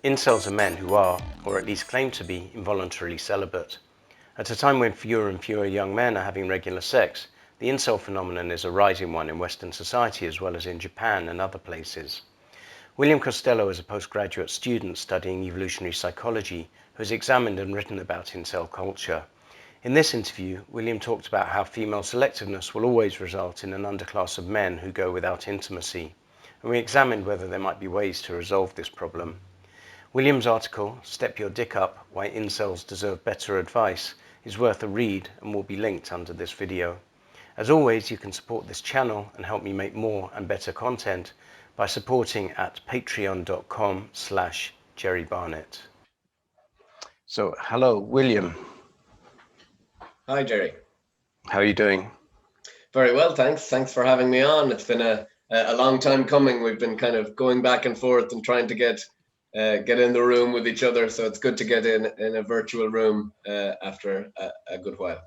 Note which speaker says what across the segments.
Speaker 1: Incels are men who are, or at least claim to be, involuntarily celibate. At a time when fewer and fewer young men are having regular sex, the incel phenomenon is a rising one in Western society as well as in Japan and other places. William Costello is a postgraduate student studying evolutionary psychology who has examined and written about incel culture. In this interview, William talked about how female selectiveness will always result in an underclass of men who go without intimacy, and we examined whether there might be ways to resolve this problem. William's article, Step Your Dick Up, Why Incels Deserve Better Advice, is worth a read and will be linked under this video. As always, you can support this channel and help me make more and better content by supporting at patreon.com/Jerry Barnett. So, hello, William.
Speaker 2: Hi, Jerry.
Speaker 1: How are you doing?
Speaker 2: Very well, thanks. Thanks for having me on. It's been a long time coming. We've been kind of going back and forth and trying to get in the room with each other. So it's good to get in a virtual room after a good while.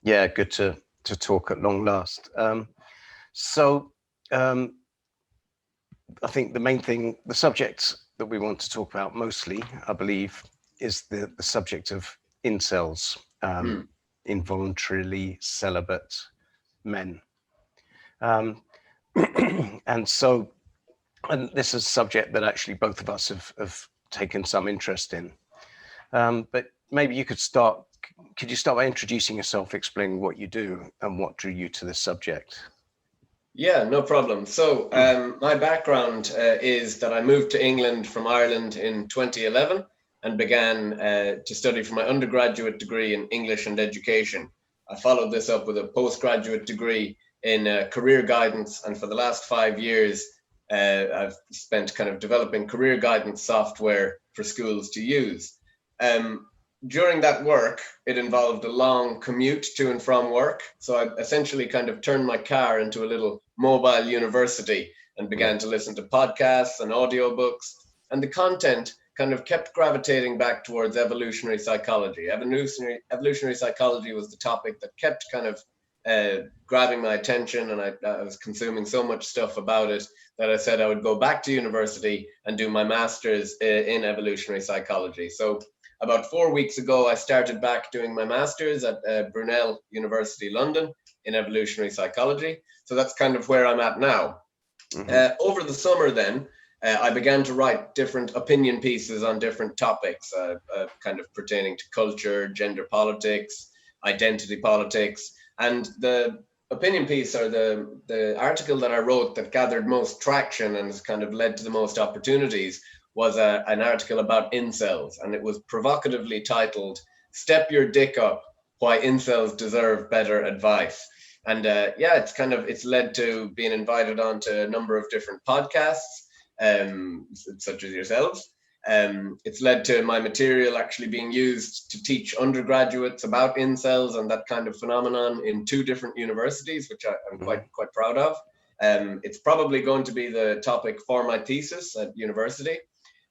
Speaker 1: Yeah, good to talk at long last. I think the main thing, the subject that we want to talk about mostly, I believe, is the subject of incels, involuntarily celibate men. And this is a subject that actually both of us have taken some interest in. But maybe you could start by introducing yourself, explaining what you do and what drew you to this subject?
Speaker 2: Yeah, no problem. So my background is that I moved to England from Ireland in 2011 and began to study for my undergraduate degree in English and education. I followed this up with a postgraduate degree in career guidance, and for the last 5 years, I've spent kind of developing career guidance software for schools to use. During that work, it involved a long commute to and from work. So I essentially kind of turned my car into a little mobile university and began to listen to podcasts and audiobooks. And the content kind of kept gravitating back towards evolutionary psychology. Evolutionary psychology was the topic that kept kind of grabbing my attention, and I was consuming so much stuff about it that I said I would go back to university and do my master's in evolutionary psychology. So about 4 weeks ago, I started back doing my master's at Brunel University, London, in evolutionary psychology. So that's kind of where I'm at now. Over the summer then, I began to write different opinion pieces on different topics, kind of pertaining to culture, gender politics, identity politics. And the opinion piece, or the article that I wrote that gathered most traction and has kind of led to the most opportunities, was an article about incels, and it was provocatively titled, Step Your Dick Up, Why Incels Deserve Better Advice. And it's led to being invited onto a number of different podcasts, such as yourselves. It's led to my material actually being used to teach undergraduates about incels and that kind of phenomenon in 2 different universities, which I'm quite proud of. It's probably going to be the topic for my thesis at university.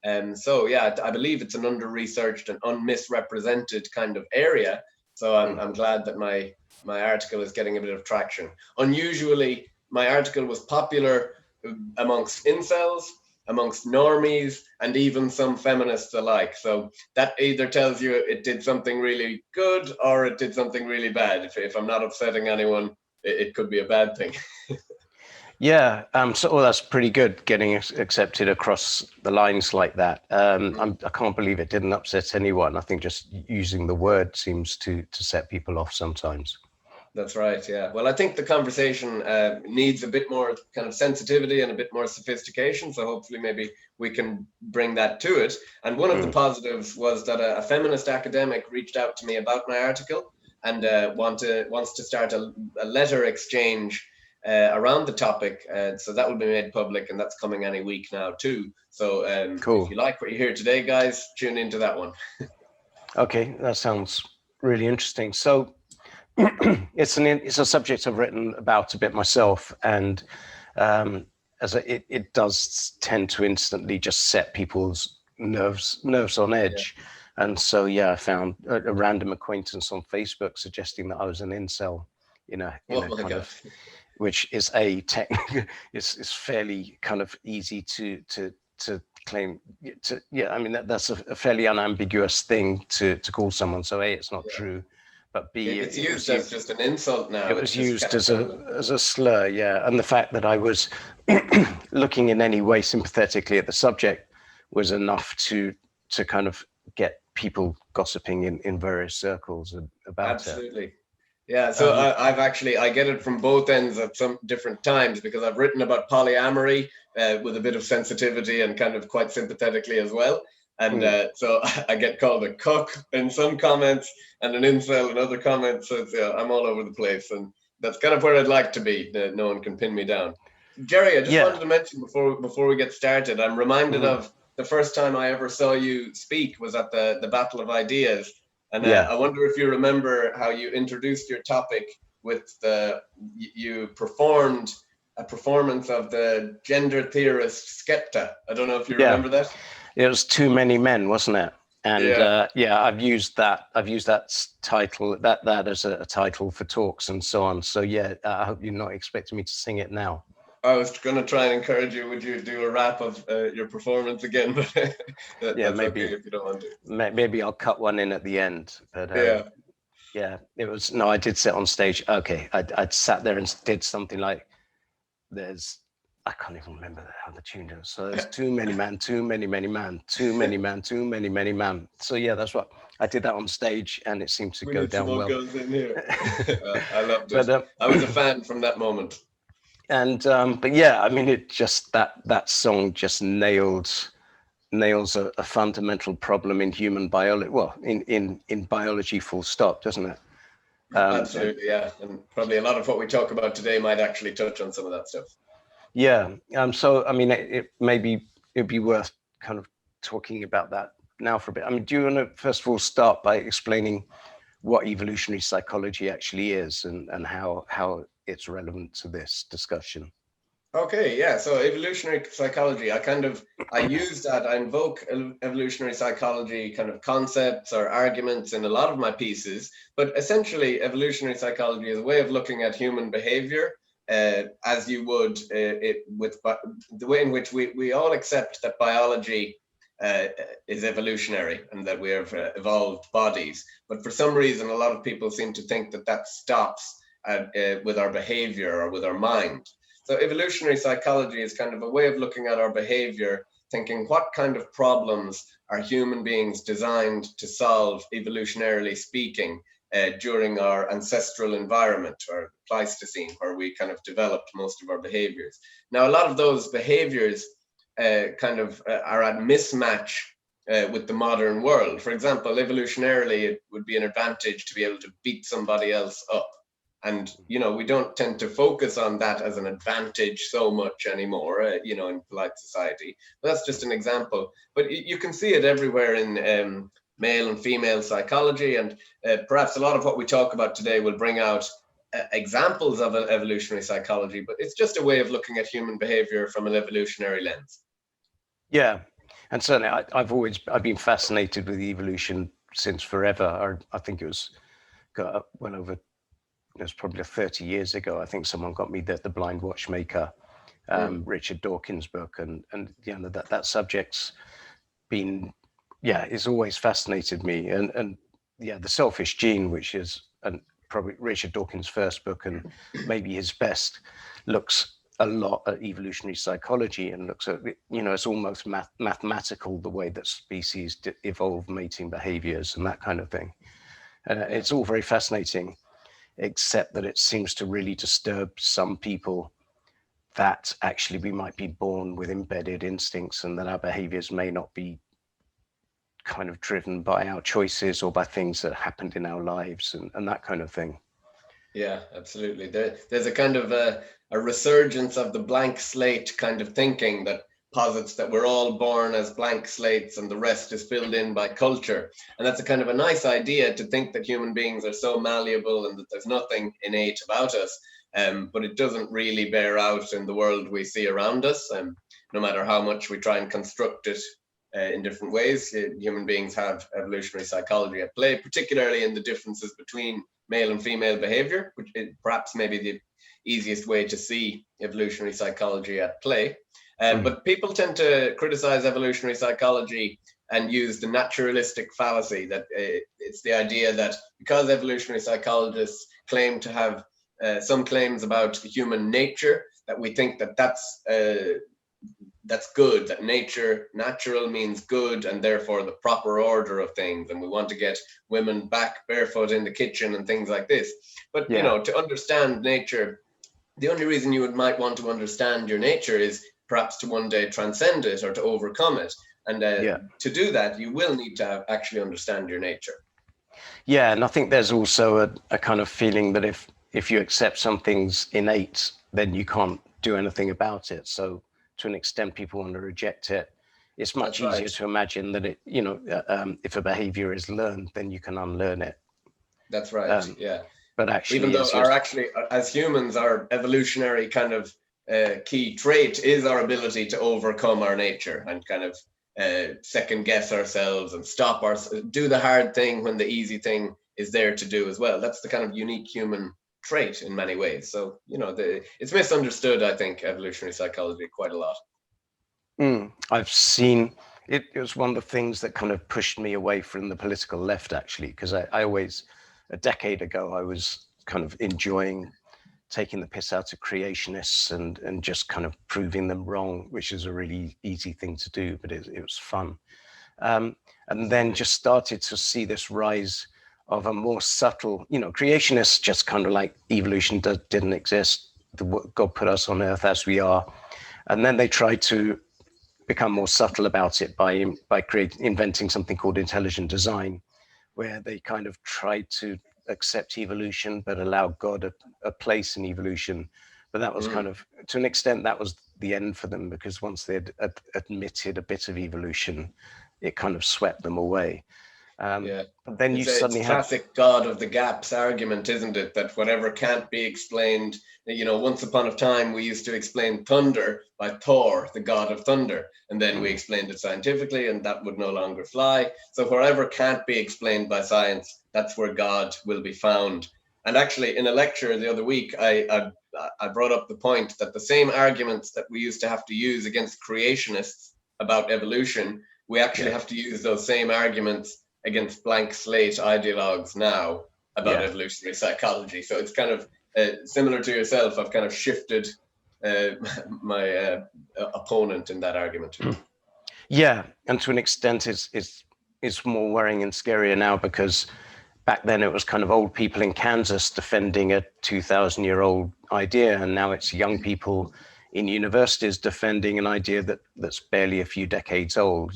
Speaker 2: I believe it's an under-researched and unmisrepresented kind of area. So I'm glad that my article is getting a bit of traction. Unusually, my article was popular amongst incels, amongst normies, and even some feminists alike. So that either tells you it did something really good or it did something really bad. If I'm not upsetting anyone, it could be a bad thing.
Speaker 1: Yeah, that's pretty good, getting accepted across the lines like that. I can't believe it didn't upset anyone. I think just using the word seems to set people off sometimes.
Speaker 2: That's right, yeah. Well, I think the conversation needs a bit more kind of sensitivity and a bit more sophistication. So hopefully maybe we can bring that to it. And one of the positives was that a feminist academic reached out to me about my article and wants to start a letter exchange around the topic. So that will be made public, and that's coming any week now too. So
Speaker 1: Cool.
Speaker 2: If you like what you hear today, guys, tune into that one.
Speaker 1: Okay, that sounds really interesting. So it's a subject I've written about a bit myself, and it does tend to instantly just set people's nerves on edge. Yeah. And so I found a random acquaintance on Facebook suggesting that I was an incel, which is it's fairly kind of easy to claim to, I mean, that's a fairly unambiguous thing to call someone. So A, it's not true, but B,
Speaker 2: It's
Speaker 1: it
Speaker 2: used
Speaker 1: was
Speaker 2: as just an insult now.
Speaker 1: it
Speaker 2: It's
Speaker 1: was
Speaker 2: just
Speaker 1: used as a slur, yeah. And the fact that I was looking in any way sympathetically at the subject was enough to kind of get people gossiping in various circles about
Speaker 2: absolutely. Yeah, so I get it from both ends at some different times, because I've written about polyamory with a bit of sensitivity and kind of quite sympathetically as well. And so I get called a cuck in some comments and an incel in other comments. So I'm all over the place, and that's kind of where I'd like to be. No one can pin me down. Jerry, I just wanted to mention before we get started, I'm reminded of the first time I ever saw you speak was at the Battle of Ideas. And I wonder if you remember how you introduced your topic with you performed a performance of the gender theorist Skepta. I don't know if you remember that.
Speaker 1: It was Too Many Men, wasn't it? And I've used that title that as a title for talks and so on. So I hope you're not expecting me to sing it now.
Speaker 2: I was going to try and encourage you. Would you do a rap of your performance again? But that's
Speaker 1: maybe
Speaker 2: okay if you don't want to.
Speaker 1: Maybe I'll cut one in at the end. But it was I did sit on stage. Okay, I'd sat there and did something like I can't even remember how the tune is. So there's too many man, too many man, too many man, too many man. So that's what I did that on stage, and it seemed to go down well.
Speaker 2: Goes in here. I loved it. But, I was a fan from that moment.
Speaker 1: And but I mean, it just that song just nails a fundamental problem in human biology. Well, in biology, full stop, doesn't it?
Speaker 2: Absolutely, yeah. And probably a lot of what we talk about today might actually touch on some of that stuff.
Speaker 1: Yeah. So I mean, it'd be worth kind of talking about that now for a bit. I mean, do you want to first of all start by explaining what evolutionary psychology actually is and how it's relevant to this discussion?
Speaker 2: Okay, yeah. So evolutionary psychology, I use that. I invoke evolutionary psychology kind of concepts or arguments in a lot of my pieces. But essentially, evolutionary psychology is a way of looking at human behavior as you would with the way in which we all accept that biology is evolutionary and that we have evolved bodies. But for some reason, a lot of people seem to think that stops with our behavior or with our mind. So evolutionary psychology is kind of a way of looking at our behavior, thinking what kind of problems are human beings designed to solve, evolutionarily speaking, during our ancestral environment or Pleistocene, where we kind of developed most of our behaviors. Now, a lot of those behaviors are at mismatch with the modern world. For example, evolutionarily, it would be an advantage to be able to beat somebody else up. And, we don't tend to focus on that as an advantage so much anymore, in polite society. But that's just an example. But you can see it everywhere in male and female psychology. And perhaps a lot of what we talk about today will bring out examples of evolutionary psychology. But it's just a way of looking at human behavior from an evolutionary lens.
Speaker 1: Yeah. And certainly I've been fascinated with evolution since forever. I think it was well over, it was probably 30 years ago. I think someone got me the Blind Watchmaker, Richard Dawkins' book, and that subject's been, it's always fascinated me. And The Selfish Gene, which is probably Richard Dawkins' first book and maybe his best, looks a lot at evolutionary psychology and looks at, it's almost mathematical, the way that species evolve mating behaviors and that kind of thing. It's all very fascinating, except that it seems to really disturb some people that actually we might be born with embedded instincts and that our behaviors may not be kind of driven by our choices or by things that happened in our lives and that kind of thing.
Speaker 2: Yeah, absolutely. There's a kind of a resurgence of the blank slate kind of thinking that posits that we're all born as blank slates and the rest is filled in by culture. And that's a kind of a nice idea, to think that human beings are so malleable and that there's nothing innate about us. But it doesn't really bear out in the world we see around us. No matter how much we try and construct it in different ways, human beings have evolutionary psychology at play, particularly in the differences between male and female behavior, which is perhaps maybe the easiest way to see evolutionary psychology at play. But people tend to criticize evolutionary psychology and use the naturalistic fallacy that it's the idea that because evolutionary psychologists claim to have some claims about human nature, that we think that that's good, that natural means good, and therefore the proper order of things, and we want to get women back barefoot in the kitchen and things like this. But to understand nature, the only reason you might want to understand your nature is perhaps to one day transcend it or to overcome it. And to do that, you will need to actually understand your nature.
Speaker 1: Yeah, and I think there's also a kind of feeling that if you accept something's innate, then you can't do anything about it. So to an extent, people want to reject it. It's much easier to imagine that it, if a behavior is learned, then you can unlearn it.
Speaker 2: That's right. Yeah.
Speaker 1: But actually,
Speaker 2: even though as humans, our evolutionary kind of key trait is our ability to overcome our nature and kind of second guess ourselves and do the hard thing when the easy thing is there to do as well. That's the kind of unique human trait in many ways. So, it's misunderstood, I think, evolutionary psychology quite a lot.
Speaker 1: I've seen it. It was one of the things that kind of pushed me away from the political left, actually, because I always, a decade ago, I was kind of enjoying taking the piss out of creationists and just kind of proving them wrong, which is a really easy thing to do, but it was fun. And then just started to see this rise of a more subtle, creationists just kind of like evolution didn't exist. God put us on earth as we are. And then they tried to become more subtle about it by inventing something called intelligent design, where they kind of tried to accept evolution but allow God a place in evolution. But that was kind of, to an extent, that was the end for them, because once they had admitted a bit of evolution, it kind of swept them away. But then you suddenly
Speaker 2: have classic God of the gaps argument, isn't it? That whatever can't be explained, once upon a time we used to explain thunder by Thor, the god of thunder, and then we explained it scientifically, and that would no longer fly. So wherever can't be explained by science, that's where God will be found. And actually, in a lecture the other week, I brought up the point that the same arguments that we used to have to use against creationists about evolution, we actually have to use those same arguments against blank slate ideologues now about evolutionary psychology. So it's kind of similar to yourself. I've kind of shifted my opponent in that argument.
Speaker 1: Yeah, and to an extent, it's more worrying and scarier now, because back then it was kind of old people in Kansas defending a 2,000-year-old idea, and now it's young people in universities defending an idea that's barely a few decades old.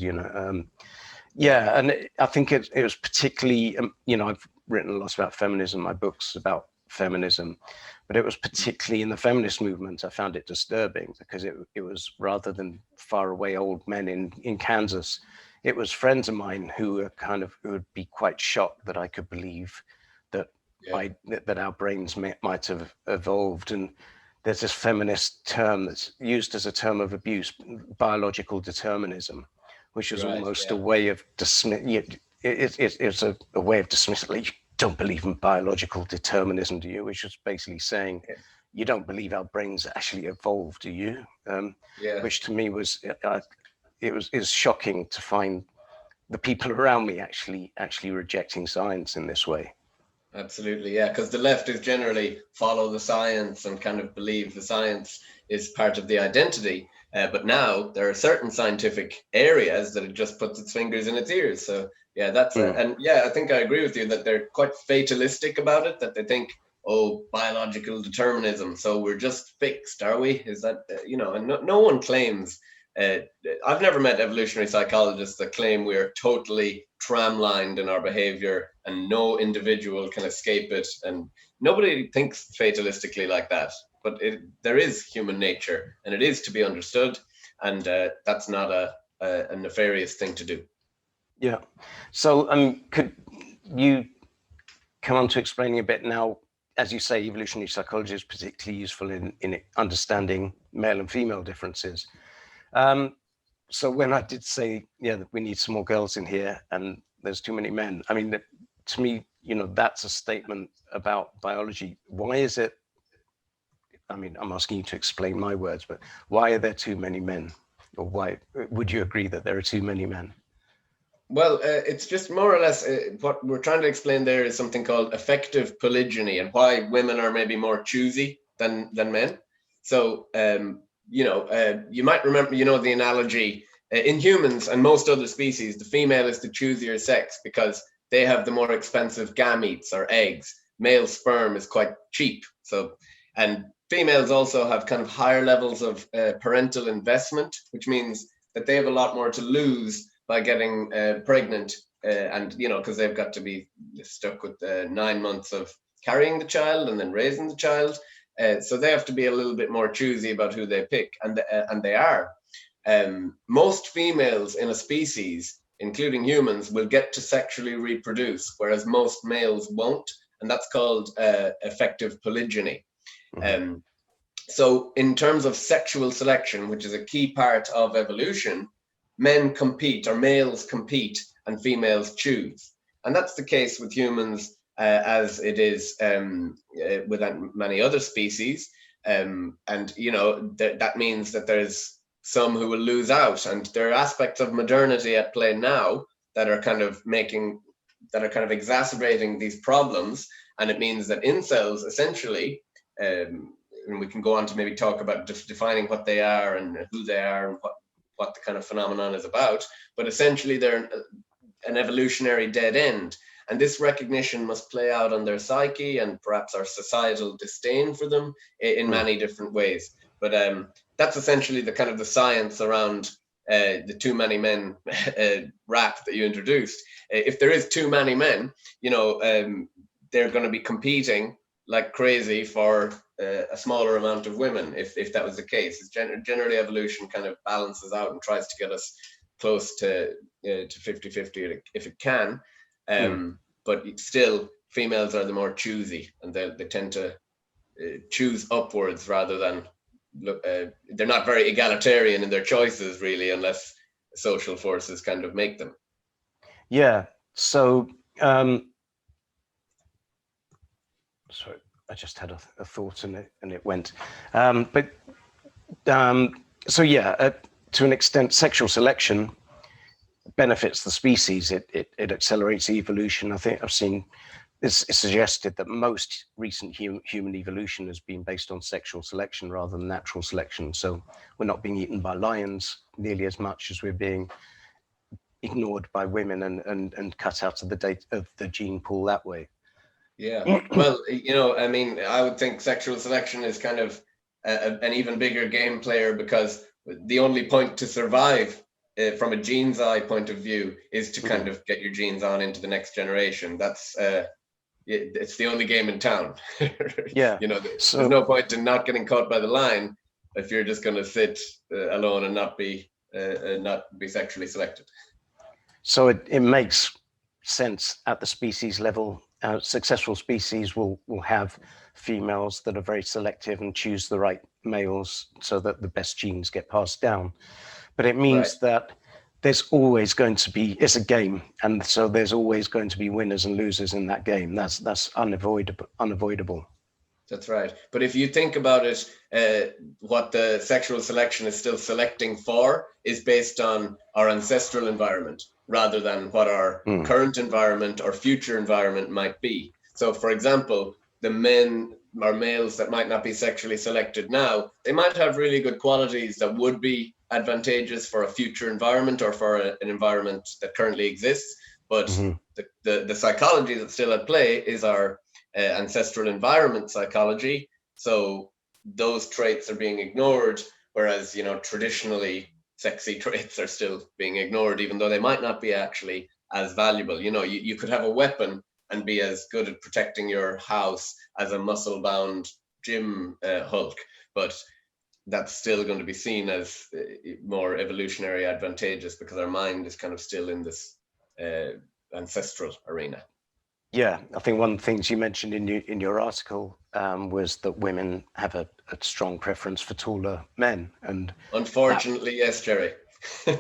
Speaker 1: Yeah, and I think it was particularly, I've written a lot about feminism, my books about feminism, but it was particularly in the feminist movement I found it disturbing, because it was, rather than far away old men in Kansas, it was friends of mine who would be quite shocked that I could believe that that our brains might have evolved. And there's this feminist term that's used as a term of abuse, biological determinism, which is almost a way of dismissing. It's a way of dismissing. You don't believe in biological determinism, do you? Which is basically saying you don't believe our brains actually evolved, do you? Which to me was is shocking to find the people around me actually rejecting science in this way.
Speaker 2: Absolutely, yeah, because the left is generally follow the science and kind of believe the science is part of the identity. But now there are certain scientific areas that it just puts its fingers in its ears. So yeah, I think I agree with you that they're quite fatalistic about it, that they think, oh, biological determinism, so we're just fixed, are we? Is that, and no one claims, I've never met evolutionary psychologists that claim we're totally tramlined in our behavior and no individual can escape it. And nobody thinks fatalistically like that. But there is human nature, and it is to be understood, and that's not a nefarious thing to do.
Speaker 1: Yeah. So, could you come on to explaining a bit now? As you say, evolutionary psychology is particularly useful in understanding male and female differences. So when I did say, that we need some more girls in here, and there's too many men, I mean, to me, that's a statement about biology. Why is it? I mean, I'm asking you to explain my words, but why are there too many men? Or why would you agree that there are too many men?
Speaker 2: Well, it's just more or less what we're trying to explain there is something called effective polygyny, and why women are maybe more choosy than men. So, you might remember, the analogy in humans and most other species, the female is the choosier sex because they have the more expensive gametes or eggs. Male sperm is quite cheap. So, and females also have kind of higher levels of parental investment, which means that they have a lot more to lose by getting pregnant, and because they've got to be stuck with 9 months of carrying the child and then raising the child, so they have to be a little bit more choosy about who they pick, and they are. Most females in a species, including humans, will get to sexually reproduce, whereas most males won't, and that's called effective polygyny. Mm-hmm. So in terms of sexual selection, which is a key part of evolution, men compete, or males compete, and females choose. And that's the case with humans, as it is with many other species. And, that means that there's some who will lose out. And there are aspects of modernity at play now that are kind of exacerbating these problems. And it means that incels essentially, and we can go on to maybe talk about defining what they are and who they are and what the kind of phenomenon is about, but essentially they're an evolutionary dead end. And this recognition must play out on their psyche and perhaps our societal disdain for them in many different ways. But that's essentially the kind of the science around the too many men rap that you introduced. If there is too many men, they're going to be competing like crazy for a smaller amount of women. If that was the case, it's generally evolution kind of balances out and tries to get us close to 50-50 if it can. But still, females are the more choosy, and they tend to choose upwards rather than look. They're not very egalitarian in their choices, really, unless social forces kind of make them.
Speaker 1: Yeah. So. Sorry, I just had a thought and it went. So yeah, to an extent, sexual selection benefits the species. It accelerates evolution. I think I've seen it's suggested that most recent human evolution has been based on sexual selection rather than natural selection. So we're not being eaten by lions nearly as much as we're being ignored by women and cut out of the gene pool that way.
Speaker 2: Yeah, well, I mean, I would think sexual selection is kind of an even bigger game player, because the only point to survive from a gene's eye point of view is to kind of get your genes on into the next generation. That's it's the only game in town.
Speaker 1: Yeah,
Speaker 2: there's no point in not getting caught by the line if you're just going to sit alone and not be sexually selected.
Speaker 1: So it makes sense at the species level. Successful species will have females that are very selective and choose the right males so that the best genes get passed down. But it means that there's always going to be, it's a game, and so there's always going to be winners and losers in that game. That's unavoidable.
Speaker 2: That's right. But if you think about it, what the sexual selection is still selecting for is based on our ancestral environment rather than what our current environment or future environment might be. So, for example, the men or males that might not be sexually selected now, they might have really good qualities that would be advantageous for a future environment or for an environment that currently exists. But the psychology that's still at play is our ancestral environment psychology. So those traits are being ignored, whereas traditionally sexy traits are still being ignored, even though they might not be actually as valuable. You could have a weapon and be as good at protecting your house as a muscle-bound gym Hulk, but that's still going to be seen as more evolutionary advantageous because our mind is kind of still in this ancestral arena.
Speaker 1: Yeah, I think one of the things you mentioned in your article was that women have a strong preference for taller men, and
Speaker 2: unfortunately, yes, Jerry.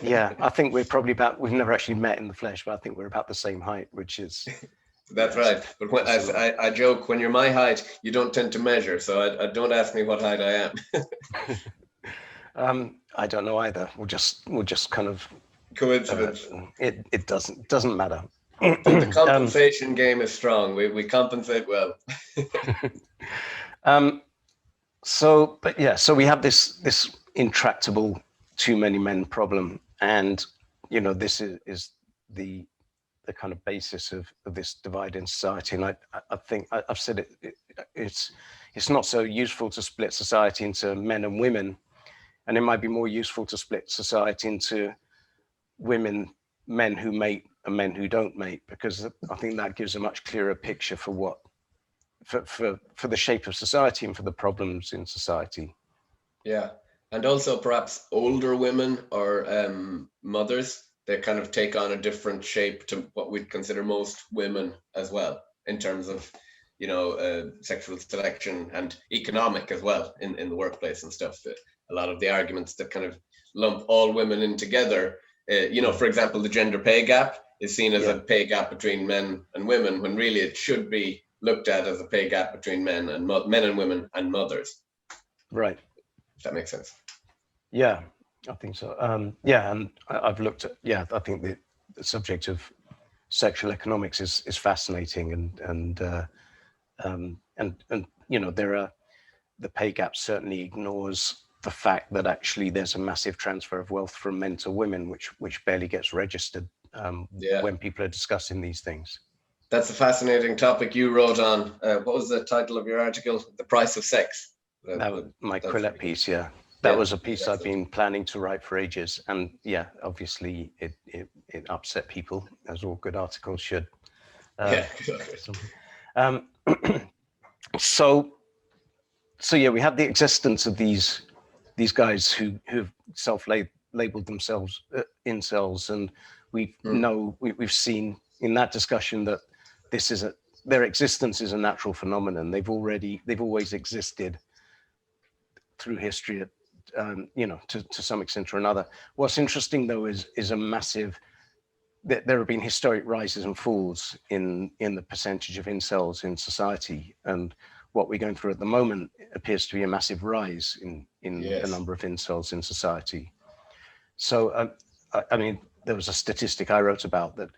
Speaker 1: Yeah, I think we're probably we've never actually met in the flesh, but I think we're about the same height, which is
Speaker 2: That's right. But when I joke, when you're my height, you don't tend to measure. So I don't ask me what height I
Speaker 1: am. I don't know either. We'll just kind of
Speaker 2: coincidence.
Speaker 1: It doesn't matter.
Speaker 2: The compensation game is strong. We compensate well.
Speaker 1: So we have this intractable too many men problem, and this is the kind of basis of this divide in society. And I think I've said it's not so useful to split society into men and women, and it might be more useful to split society into men who mate and men who don't mate, because I think that gives a much clearer picture for the shape of society and for the problems in society.
Speaker 2: Yeah, and also perhaps older women or mothers, they kind of take on a different shape to what we'd consider most women as well, in terms of sexual selection and economic as well in the workplace and stuff. A lot of the arguments that kind of lump all women in together, for example, the gender pay gap is seen as a pay gap between men and women, when really it should be looked at as a pay gap between men and women and mothers.
Speaker 1: Right.
Speaker 2: If that makes sense.
Speaker 1: Yeah, I think so. And I've looked at, I think the subject of sexual economics is fascinating, and there are, the pay gap certainly ignores the fact that actually there's a massive transfer of wealth from men to women, which barely gets registered when people are discussing these things.
Speaker 2: That's a fascinating topic you wrote on. What was the title of your article? The Price of Sex.
Speaker 1: That was my Quillette piece, That was a piece I've been planning to write for ages, and obviously it upset people, as all good articles should. So we have the existence of these guys who've self-labeled themselves incels, and we've seen in that discussion that their existence is a natural phenomenon. They've always existed through history, to some extent or another. What's interesting though is a massive. There have been historic rises and falls in the percentage of incels in society, and what we're going through at the moment appears to be a massive rise in the number of incels in society. So, there was a statistic I wrote about that.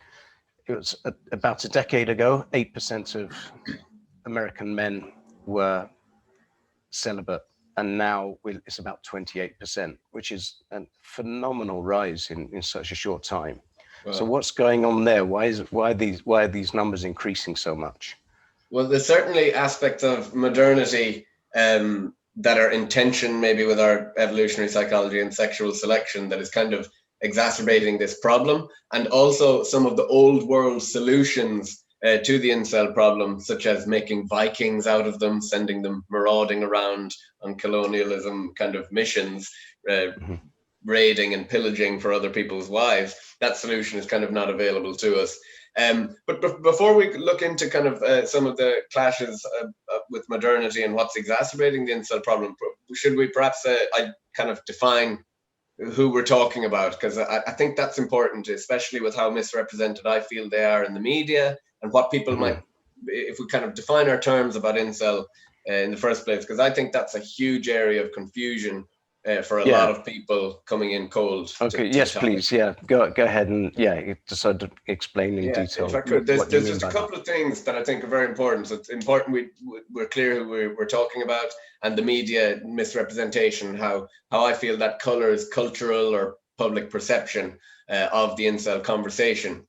Speaker 1: It was about a decade ago, 8% of American men were celibate, and now it's about 28%, which is a phenomenal rise in such a short time. Wow. So what's going on there? Why are these numbers increasing so much?
Speaker 2: Well, there's certainly aspects of modernity that are in tension maybe with our evolutionary psychology and sexual selection that is kind of exacerbating this problem, and also some of the old world solutions to the incel problem, such as making Vikings out of them, sending them marauding around on colonialism kind of missions, raiding and pillaging for other people's wives. That solution is kind of not available to us. But before we look into kind of some of the clashes with modernity and what's exacerbating the incel problem, should we perhaps I kind of define who we're talking about? Because I think that's important, especially with how misrepresented I feel they are in the media, and what people might, if we kind of define our terms about incel in the first place, because I think that's a huge area of confusion for a lot of people coming in cold.
Speaker 1: Okay, yes, please. Yeah, go ahead and just sort of explain in detail.
Speaker 2: If I could, there's just a couple of things that I think are very important. So it's important we're clear who we're talking about, and the media misrepresentation, how I feel that colors cultural or public perception of the incel conversation,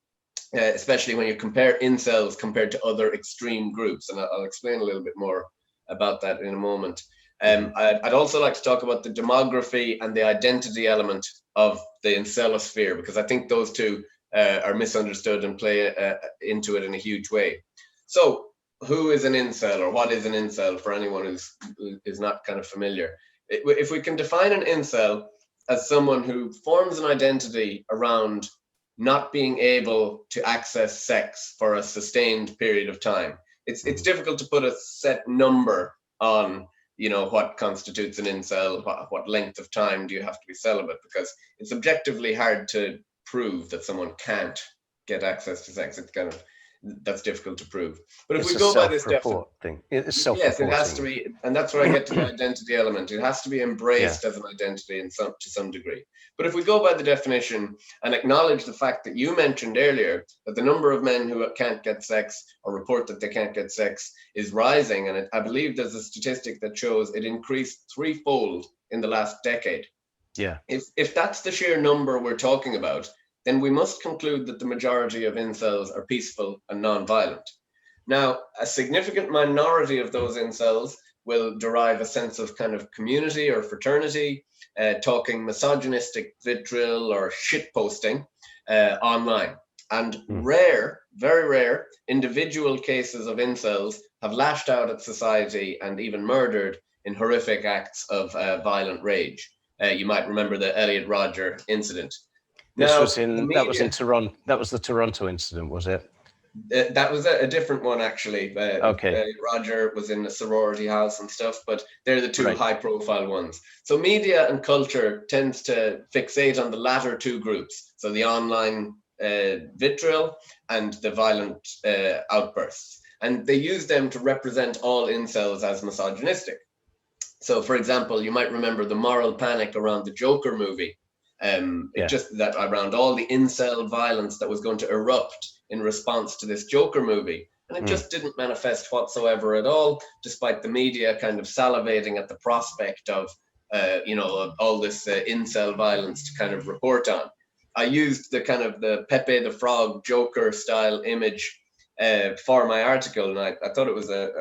Speaker 2: especially when you compare incels compared to other extreme groups. And I'll explain a little bit more about that in a moment. I'd also like to talk about the demography and the identity element of the incelosphere, because I think those two are misunderstood and play into it in a huge way. So who is an incel, or what is an incel for anyone who is not kind of familiar? If we can define an incel as someone who forms an identity around not being able to access sex for a sustained period of time, it's difficult to put a set number on what constitutes an incel. What length of time do you have to be celibate? Because it's objectively hard to prove that someone can't get access to sex. It's kind of that's difficult to prove. But if
Speaker 1: It's
Speaker 2: we
Speaker 1: a
Speaker 2: go by this
Speaker 1: self-report thing. It's
Speaker 2: yes,
Speaker 1: self-reporting.
Speaker 2: it has to be, and that's where I get to the identity element. It has to be embraced as an identity to some degree. But if we go by the definition and acknowledge the fact that you mentioned earlier that the number of men who can't get sex or report that they can't get sex is rising, and I believe there's a statistic that shows it increased threefold in the last decade.
Speaker 1: Yeah.
Speaker 2: If that's the sheer number we're talking about, then we must conclude that the majority of incels are peaceful and non-violent. Now, a significant minority of those incels will derive a sense of kind of community or fraternity, talking misogynistic vitriol or shit posting online. And rare, very rare, individual cases of incels have lashed out at society and even murdered in horrific acts of violent rage. You might remember the Elliot Rodger incident.
Speaker 1: That was in Toronto. That was the Toronto incident, was it?
Speaker 2: That was a different one, actually.
Speaker 1: Okay.
Speaker 2: Roger was in a sorority house and stuff, but they're the two high-profile ones. So media and culture tends to fixate on the latter two groups. So the online vitriol and the violent outbursts. And they use them to represent all incels as misogynistic. So, for example, you might remember the moral panic around the Joker movie. Just that around all the incel violence that was going to erupt in response to this Joker movie. And it just didn't manifest whatsoever at all, despite the media kind of salivating at the prospect of, of all this incel violence to kind of report on. I used the kind of the Pepe the Frog Joker style image for my article, and I thought it was a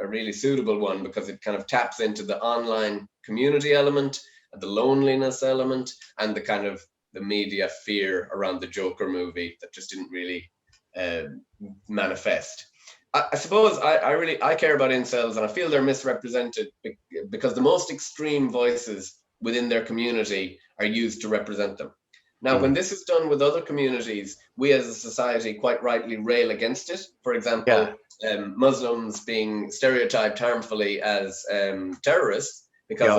Speaker 2: really suitable one because it kind of taps into the online community element, the loneliness element, and the kind of the media fear around the Joker movie that just didn't really manifest. I suppose I care about incels, and I feel they're misrepresented because the most extreme voices within their community are used to represent them. Now, when this is done with other communities, we as a society quite rightly rail against it. For example, Muslims being stereotyped harmfully as terrorists. Because
Speaker 1: I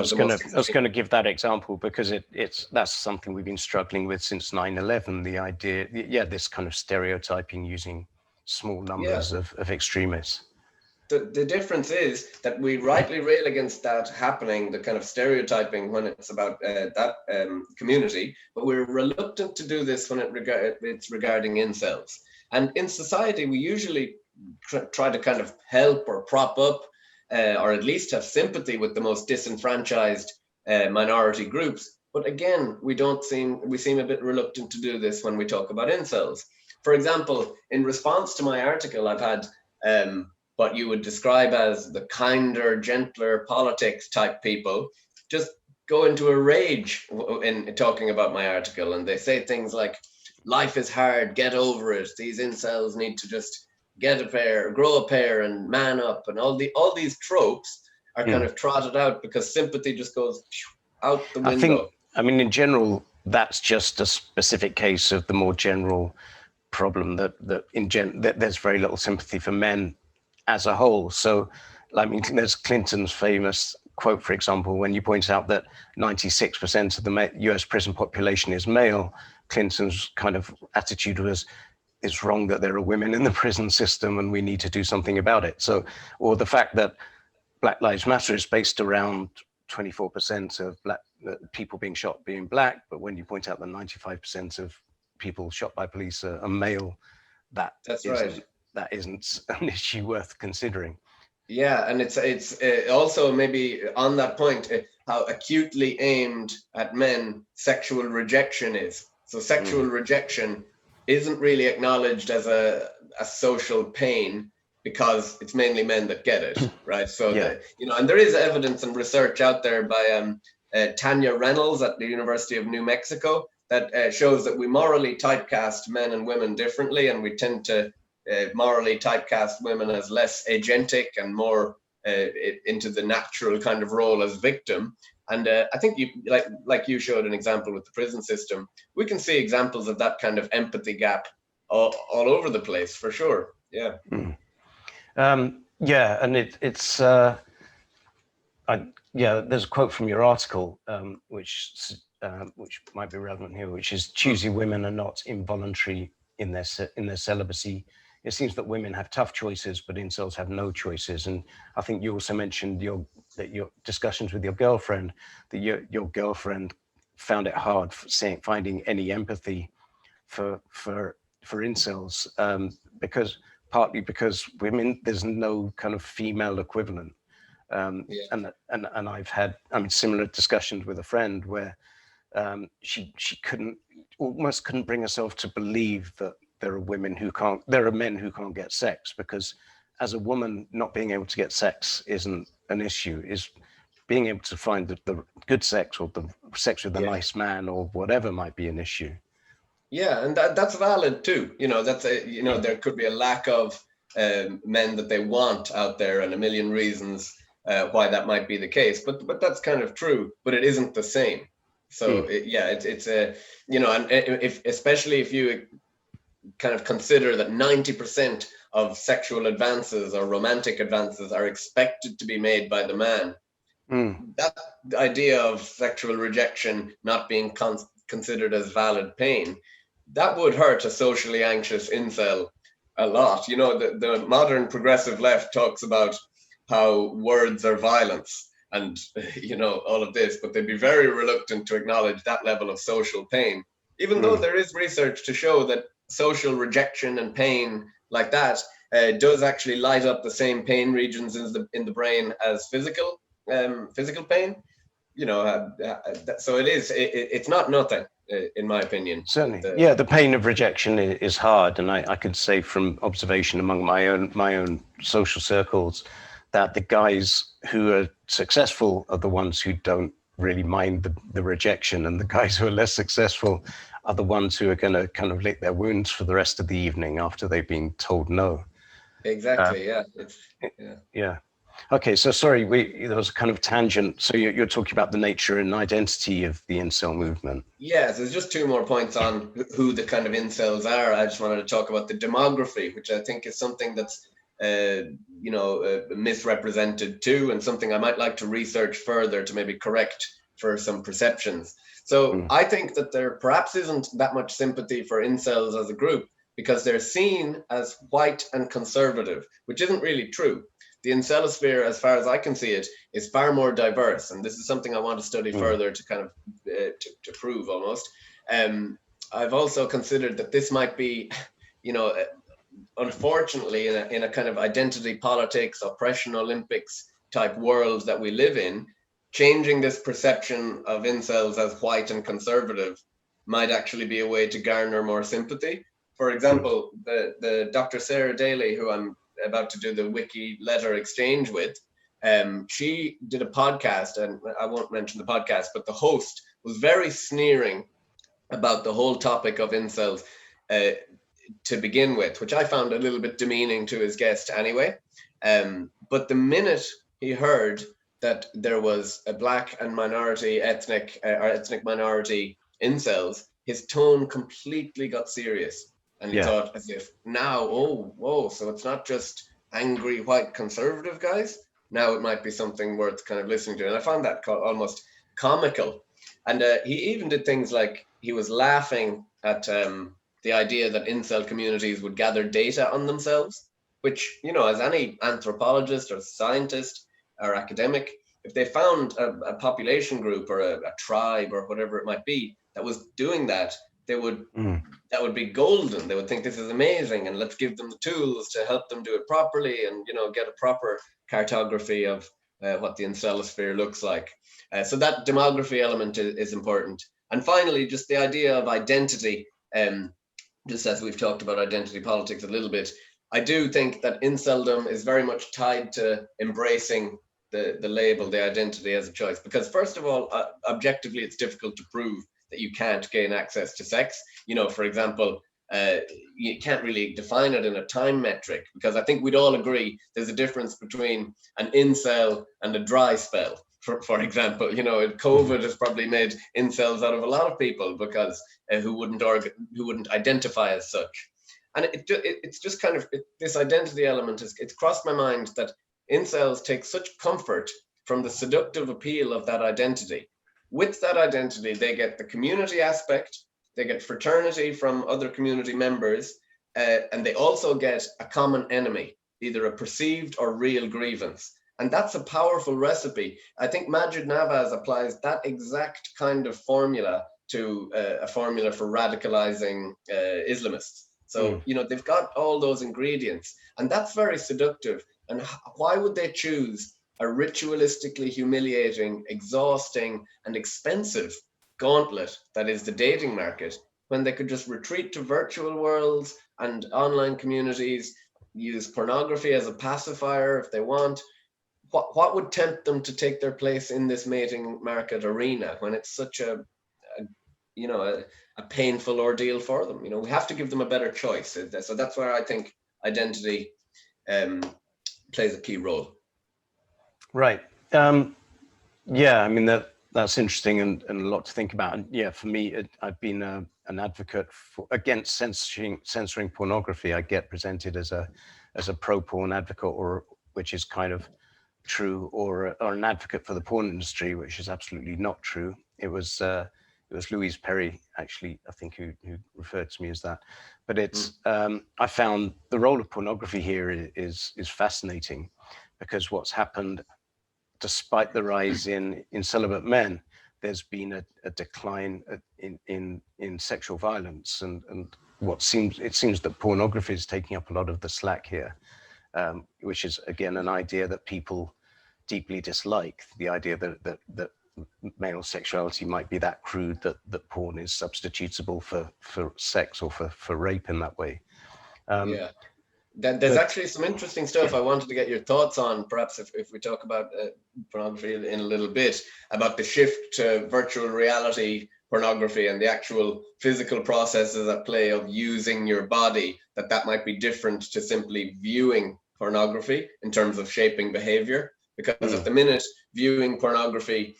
Speaker 1: was going to give that example because that's something we've been struggling with since 9/11. The idea, this kind of stereotyping using small numbers of extremists.
Speaker 2: The difference is that we rightly rail against that happening, the kind of stereotyping when it's about that community, but we're reluctant to do this when it's regarding incels. And in society, we usually try to kind of help or prop up or at least have sympathy with the most disenfranchised minority groups. But again, we seem a bit reluctant to do this when we talk about incels. For example, in response to my article, I've had what you would describe as the kinder, gentler politics type people just go into a rage in talking about my article. And they say things like, life is hard, get over it. These incels need to just get a pair, grow a pair and man up. And all these tropes are kind of trotted out because sympathy just goes out the window.
Speaker 1: I mean, in general, that's just a specific case of the more general problem that there's very little sympathy for men as a whole. So, I mean, there's Clinton's famous quote, for example, when you point out that 96% of the US prison population is male, Clinton's kind of attitude was, it's wrong that there are women in the prison system and we need to do something about it. So, or the fact that Black Lives Matter is based around 24% of people being shot being black, but when you point out that 95% of people shot by police are male, that isn't an issue worth considering.
Speaker 2: Yeah, and it's also maybe on that point how acutely aimed at men sexual rejection is. So sexual rejection isn't really acknowledged as a social pain because it's mainly men that get it, right? So and there is evidence and research out there by Tanya Reynolds at the University of New Mexico that shows that we morally typecast men and women differently, and we tend to morally typecast women as less agentic and more into the natural kind of role as victim. And I think you like you showed an example with the prison system. We can see examples of that kind of empathy gap all over the place for sure. Yeah.
Speaker 1: And it's there's a quote from your article which might be relevant here, which is choosy women are not involuntary in their celibacy. it seems that women have tough choices, but incels have no choices. And I think you also mentioned your discussions with your girlfriend, that your girlfriend found it hard finding any empathy for incels, partly because women, there's no kind of female equivalent.
Speaker 2: Yeah.
Speaker 1: And I've had, similar discussions with a friend where she almost couldn't bring herself to believe that there are men who can't get sex, because as a woman, not being able to get sex isn't an issue. Is being able to find the good sex, or the sex with a
Speaker 2: Yeah.
Speaker 1: nice man or whatever, might be an issue.
Speaker 2: Yeah, and that's valid too. There could be a lack of men that they want out there, and a million reasons why that might be the case. But that's kind of true. But it isn't the same. So it's a and if especially if you kind of consider that 90% of sexual advances or romantic advances are expected to be made by the man. That idea of sexual rejection not being considered as valid pain, that would hurt a socially anxious incel a lot. The modern progressive left talks about how words are violence and all of this, but they'd be very reluctant to acknowledge that level of social pain, even though there is research to show that social rejection and pain like that does actually light up the same pain regions in the brain as physical pain. So it's not nothing, in my opinion.
Speaker 1: Certainly, the pain of rejection is hard, and I could say from observation among my own social circles that the guys who are successful are the ones who don't really mind the rejection, and the guys who are less successful are the ones who are going to kind of lick their wounds for the rest of the evening after they've been told no.
Speaker 2: Exactly.
Speaker 1: Yeah. Okay, so sorry, there was a kind of tangent. So you're talking about the nature and identity of the incel movement.
Speaker 2: Yeah, so there's just two more points on who the kind of incels are. I just wanted to talk about the demography, which I think is something that's misrepresented too, and something I might like to research further to maybe correct for some perceptions. So I think that there perhaps isn't that much sympathy for incels as a group because they're seen as white and conservative, which isn't really true. The incelosphere, as far as I can see it, is far more diverse, and this is something I want to study further to kind of to prove almost. I've also considered that this might be, unfortunately, in a kind of identity politics, oppression Olympics type world that we live in, changing this perception of incels as white and conservative might actually be a way to garner more sympathy. For example, the Dr. Sarah Daly, who I'm about to do the wiki letter exchange with, she did a podcast, and I won't mention the podcast, but the host was very sneering about the whole topic of incels to begin with, which I found a little bit demeaning to his guest anyway. But the minute he heard that there was a black and minority ethnic minority incels, his tone completely got serious. And he thought as if now, so it's not just angry white conservative guys. Now it might be something worth kind of listening to. And I found that almost comical. And he even did things like he was laughing at the idea that incel communities would gather data on themselves, which, as any anthropologist or scientist or academic, if they found a population group or a tribe or whatever it might be that was doing that, that would be golden. They would think this is amazing, and let's give them the tools to help them do it properly, and get a proper cartography of what the incelosphere looks like. So that demography element is important. And finally, just the idea of identity. Just as we've talked about identity politics a little bit, I do think that inceldom is very much tied to embracing the label, the identity as a choice. Because first of all, objectively, it's difficult to prove that you can't gain access to sex. For example, you can't really define it in a time metric, because I think we'd all agree there's a difference between an incel and a dry spell. For example, COVID has probably made incels out of a lot of people because who wouldn't identify as such. And it's just kind of this identity element. It's crossed my mind that incels take such comfort from the seductive appeal of that identity. With that identity, they get the community aspect, they get fraternity from other community members, and they also get a common enemy, either a perceived or real grievance. And that's a powerful recipe. I think Majid Nawaz applies that exact kind of formula to a formula for radicalizing Islamists. So, they've got all those ingredients, and that's very seductive. And why would they choose a ritualistically humiliating, exhausting, and expensive gauntlet that is the dating market, when they could just retreat to virtual worlds and online communities, use pornography as a pacifier if they want? What would tempt them to take their place in this mating market arena when it's such a painful ordeal for them? We have to give them a better choice. So that's where I think identity plays a key role.
Speaker 1: Right. Yeah, I mean, that's interesting and a lot to think about. And yeah, for me, I've been an advocate against censoring pornography. I get presented as a pro-porn advocate, which is kind of true, or an advocate for the porn industry, which is absolutely not true. It was Louise Perry, actually, I think, who referred to me as that. But it's I found the role of pornography here is fascinating, because what's happened, despite the rise in celibate men, there's been a decline in sexual violence, and it seems that pornography is taking up a lot of the slack here, which is again an idea that people deeply dislike. The idea that male sexuality might be that crude that porn is substitutable for sex or for rape in that way.
Speaker 2: Yeah. There's actually some interesting stuff I wanted to get your thoughts on, perhaps if we talk about pornography in a little bit, about the shift to virtual reality pornography and the actual physical processes at play of using your body, that might be different to simply viewing pornography in terms of shaping behavior. Because at the minute, viewing pornography,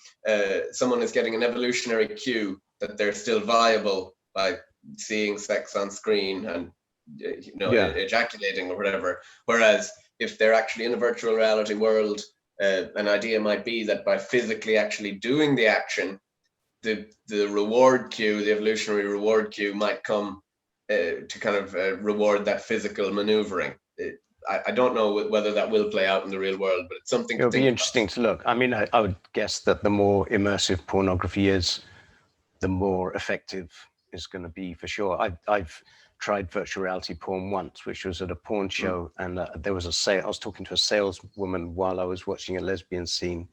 Speaker 2: someone is getting an evolutionary cue that they're still viable by seeing sex on screen and ejaculating or whatever. Whereas if they're actually in a virtual reality world, an idea might be that by physically actually doing the action, the reward cue, the evolutionary reward cue, might come to kind of reward that physical maneuvering. I don't know whether that will play out in the real world, but it's something.
Speaker 1: It'll be interesting to look. I mean, I would guess that the more immersive pornography is, the more effective it's going to be, for sure. I've tried virtual reality porn once, which was at a porn show, and there was I was talking to a saleswoman while I was watching a lesbian scene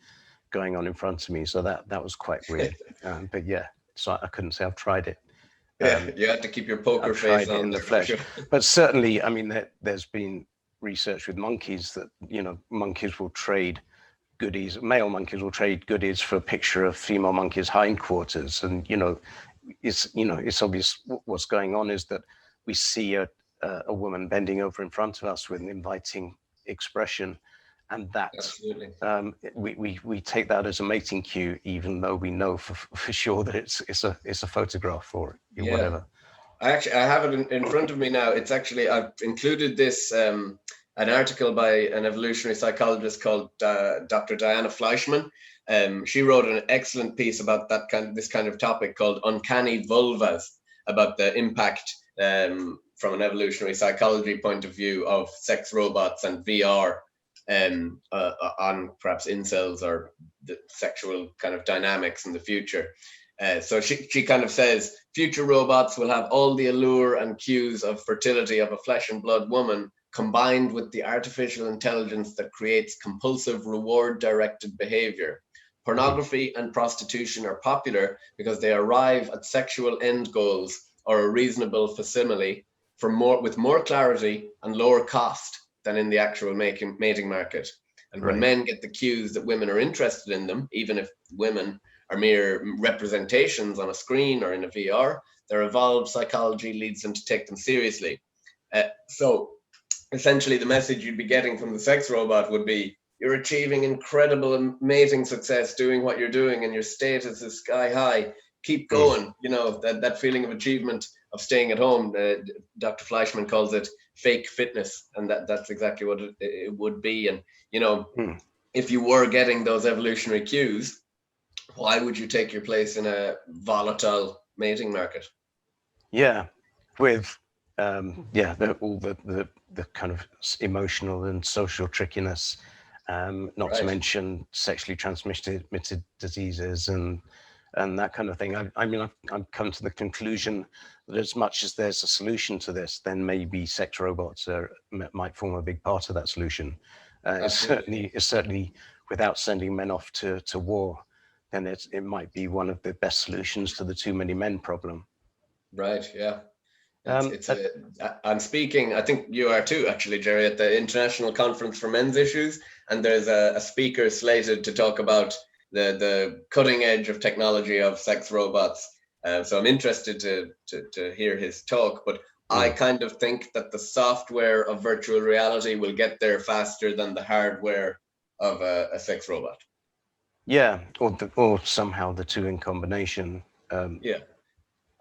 Speaker 1: going on in front of me, so that was quite weird. But yeah, so I couldn't say I've tried it.
Speaker 2: You had to keep your poker face on
Speaker 1: in the flesh. Sure. But certainly, I mean, there's been research with monkeys that monkeys will trade goodies. Male monkeys will trade goodies for a picture of female monkey's hindquarters, and it's obvious what's going on is that we see a woman bending over in front of us with an inviting expression, and that we take that as a mating cue, even though we know for sure that it's a photograph or whatever.
Speaker 2: I have it in front of me now. It's actually, I've included this an article by an evolutionary psychologist called Dr. Diana Fleischman. She wrote an excellent piece about this kind of topic called Uncanny Vulvas, about the impact from an evolutionary psychology point of view of sex robots and VR on perhaps incels or the sexual kind of dynamics in the future. So she kind of says future robots will have all the allure and cues of fertility of a flesh and blood woman, combined with the artificial intelligence that creates compulsive reward-directed behavior. Pornography and prostitution are popular because they arrive at sexual end goals or a reasonable facsimile with more clarity and lower cost than in the actual mating market. And when men get the cues that women are interested in them, even if women are mere representations on a screen or in a VR, their evolved psychology leads them to take them seriously. So essentially the message you'd be getting from the sex robot would be, you're achieving incredible mating success doing what you're doing and your status is sky high. Keep going. That feeling of achievement of staying at home, Dr. Fleischman calls it fake fitness. And that's exactly what it would be. And, if you were getting those evolutionary cues, why would you take your place in a volatile mating market?
Speaker 1: Yeah, with all the kind of emotional and social trickiness, not to
Speaker 2: Right.
Speaker 1: mention sexually transmitted diseases and that kind of thing. I mean, I've come to the conclusion that as much as there's a solution to this, then maybe sex robots might form a big part of that solution. It's certainly without sending men off to war, then it might be one of the best solutions to the too many men problem.
Speaker 2: Right. Yeah.
Speaker 1: Um, uh,
Speaker 2: I'm speaking, I think you are too, actually, Jerry, at the International Conference for Men's Issues. And there's a speaker slated to talk about the cutting edge of technology of sex robots. So I'm interested to hear his talk. But I kind of think that the software of virtual reality will get there faster than the hardware of a sex robot.
Speaker 1: yeah, or somehow the two in combination.
Speaker 2: Yeah.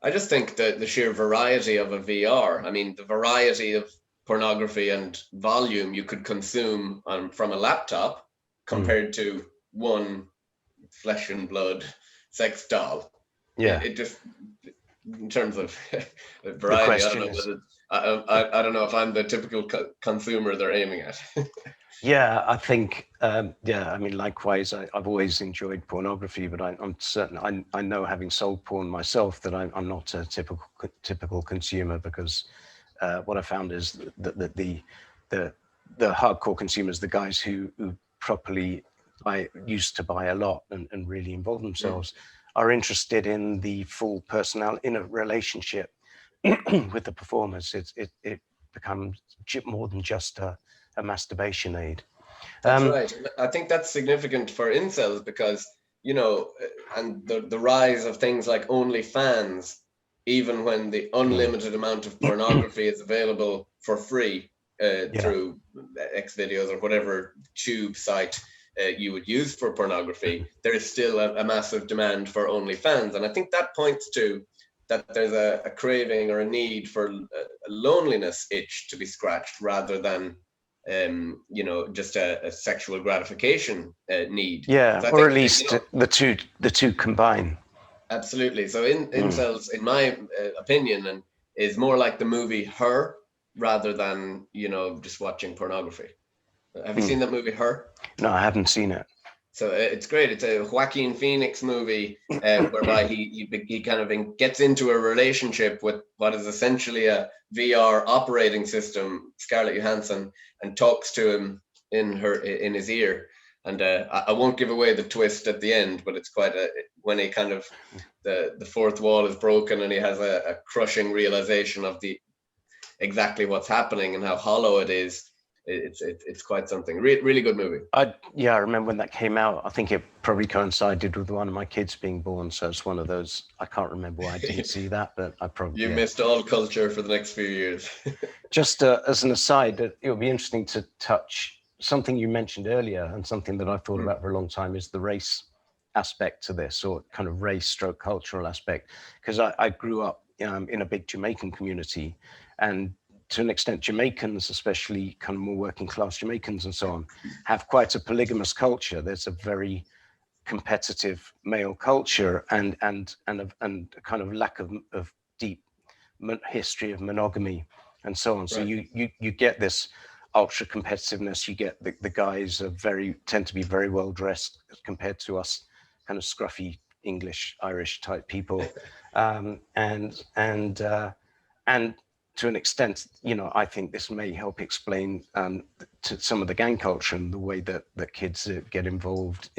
Speaker 2: I just think that the sheer variety of a VR, I mean, the variety of pornography and volume you could consume from a laptop compared to one flesh and blood sex doll.
Speaker 1: Yeah.
Speaker 2: It just, in terms of variety, I don't know whether, I don't know if I'm the typical consumer they're aiming at.
Speaker 1: Yeah, I think, I mean, likewise, I've always enjoyed pornography, but I'm certain, I know, having sold porn myself, that I'm not a typical consumer, because what I found is that the hardcore consumers, the guys who properly used to buy a lot and really involve themselves, are interested in the full personality, in a relationship with the performers. It becomes more than just a masturbation aid.
Speaker 2: That's right. I think that's significant for incels because, you know, and the rise of things like OnlyFans, even when the unlimited amount of pornography is available for free through X videos or whatever tube site you would use for pornography, there is still a massive demand for OnlyFans. And I think that points to that there's a craving or a need for a loneliness itch to be scratched rather than just a sexual gratification need.
Speaker 1: Yeah,
Speaker 2: So I
Speaker 1: or
Speaker 2: think,
Speaker 1: at least the two combine.
Speaker 2: Absolutely. So incels, in my opinion, and is more like the movie Her rather than just watching pornography. Have you seen that movie Her?
Speaker 1: No, I haven't seen it.
Speaker 2: So it's great. It's a Joaquin Phoenix movie whereby he kind of gets into a relationship with what is essentially a VR operating system, Scarlett Johansson, and talks to him in his ear. And I won't give away the twist at the end, but it's quite when he kind of the fourth wall is broken and he has a crushing realization of exactly what's happening and how hollow it is. It's quite something. Really good movie.
Speaker 1: I remember when that came out. I think it probably coincided with one of my kids being born, so it's one of those. I can't remember why I didn't see that, but I probably
Speaker 2: missed all culture for the next few years.
Speaker 1: Just as an aside, it would be interesting to touch something you mentioned earlier, and something that I've thought about for a long time, is the race aspect to this, or kind of race/cultural aspect, because I grew up in a big Jamaican community, and to an extent, Jamaicans, especially kind of more working class Jamaicans and so on, have quite a polygamous culture. There's a very competitive male culture and a kind of lack of deep history of monogamy and so on. So you get this ultra competitiveness. You get the guys tend to be very well dressed compared to us kind of scruffy English, Irish type people, and to an extent, I think this may help explain to some of the gang culture and the way that kids get involved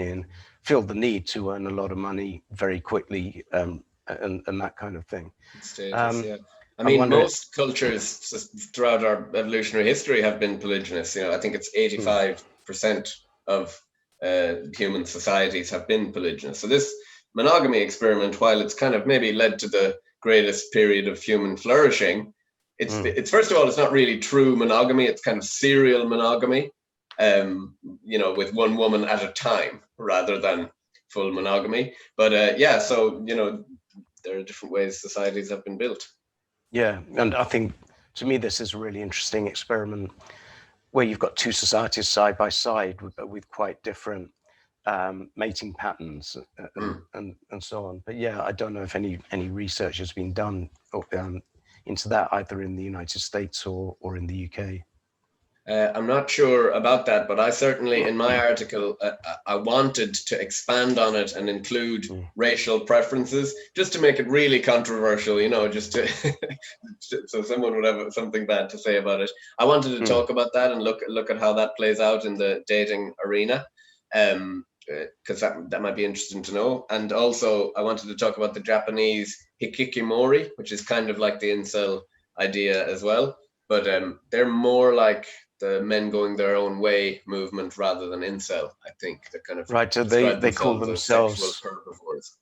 Speaker 1: feel the need to earn a lot of money very quickly, and that kind of thing.
Speaker 2: Status, yeah. I mean, most cultures throughout our evolutionary history have been polygynous. I think it's 85% of human societies have been polygynous. So this monogamy experiment, while it's kind of maybe led to the greatest period of human flourishing, it's first of all, it's not really true monogamy. It's kind of serial monogamy, with one woman at a time rather than full monogamy. But so there are different ways societies have been built.
Speaker 1: Yeah, and I think to me this is a really interesting experiment where you've got two societies side by side with quite different mating patterns and so on. But yeah, I don't know if any research has been done into that, either in the United States or in the UK?
Speaker 2: I'm not sure about that, but I certainly, in my article, I wanted to expand on it and include racial preferences, just to make it really controversial, just to so someone would have something bad to say about it. I wanted to talk about that and look at how that plays out in the dating arena, because that might be interesting to know. And also, I wanted to talk about the Japanese hikikomori, which is kind of like the incel idea as well, but they're more like the men going their own way movement rather than incel. I think they kind of
Speaker 1: right. So they call themselves
Speaker 2: as sexual herbivores.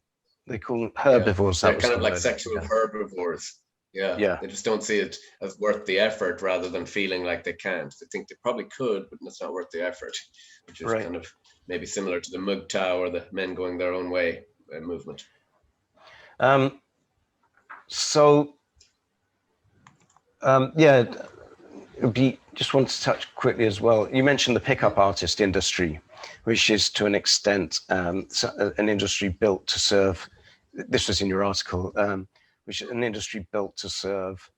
Speaker 1: They call them herbivores.
Speaker 2: They're kind of like sexual herbivores. Yeah, they just don't see it as worth the effort, rather than feeling like they can't. They think they probably could, but it's not worth the effort, which is kind of maybe similar to the MGTOW or the men going their own way movement.
Speaker 1: Just want to touch quickly as well. You mentioned the pickup artist industry, which is to an extent an industry built to serve. This was in your article, which is an industry built to serve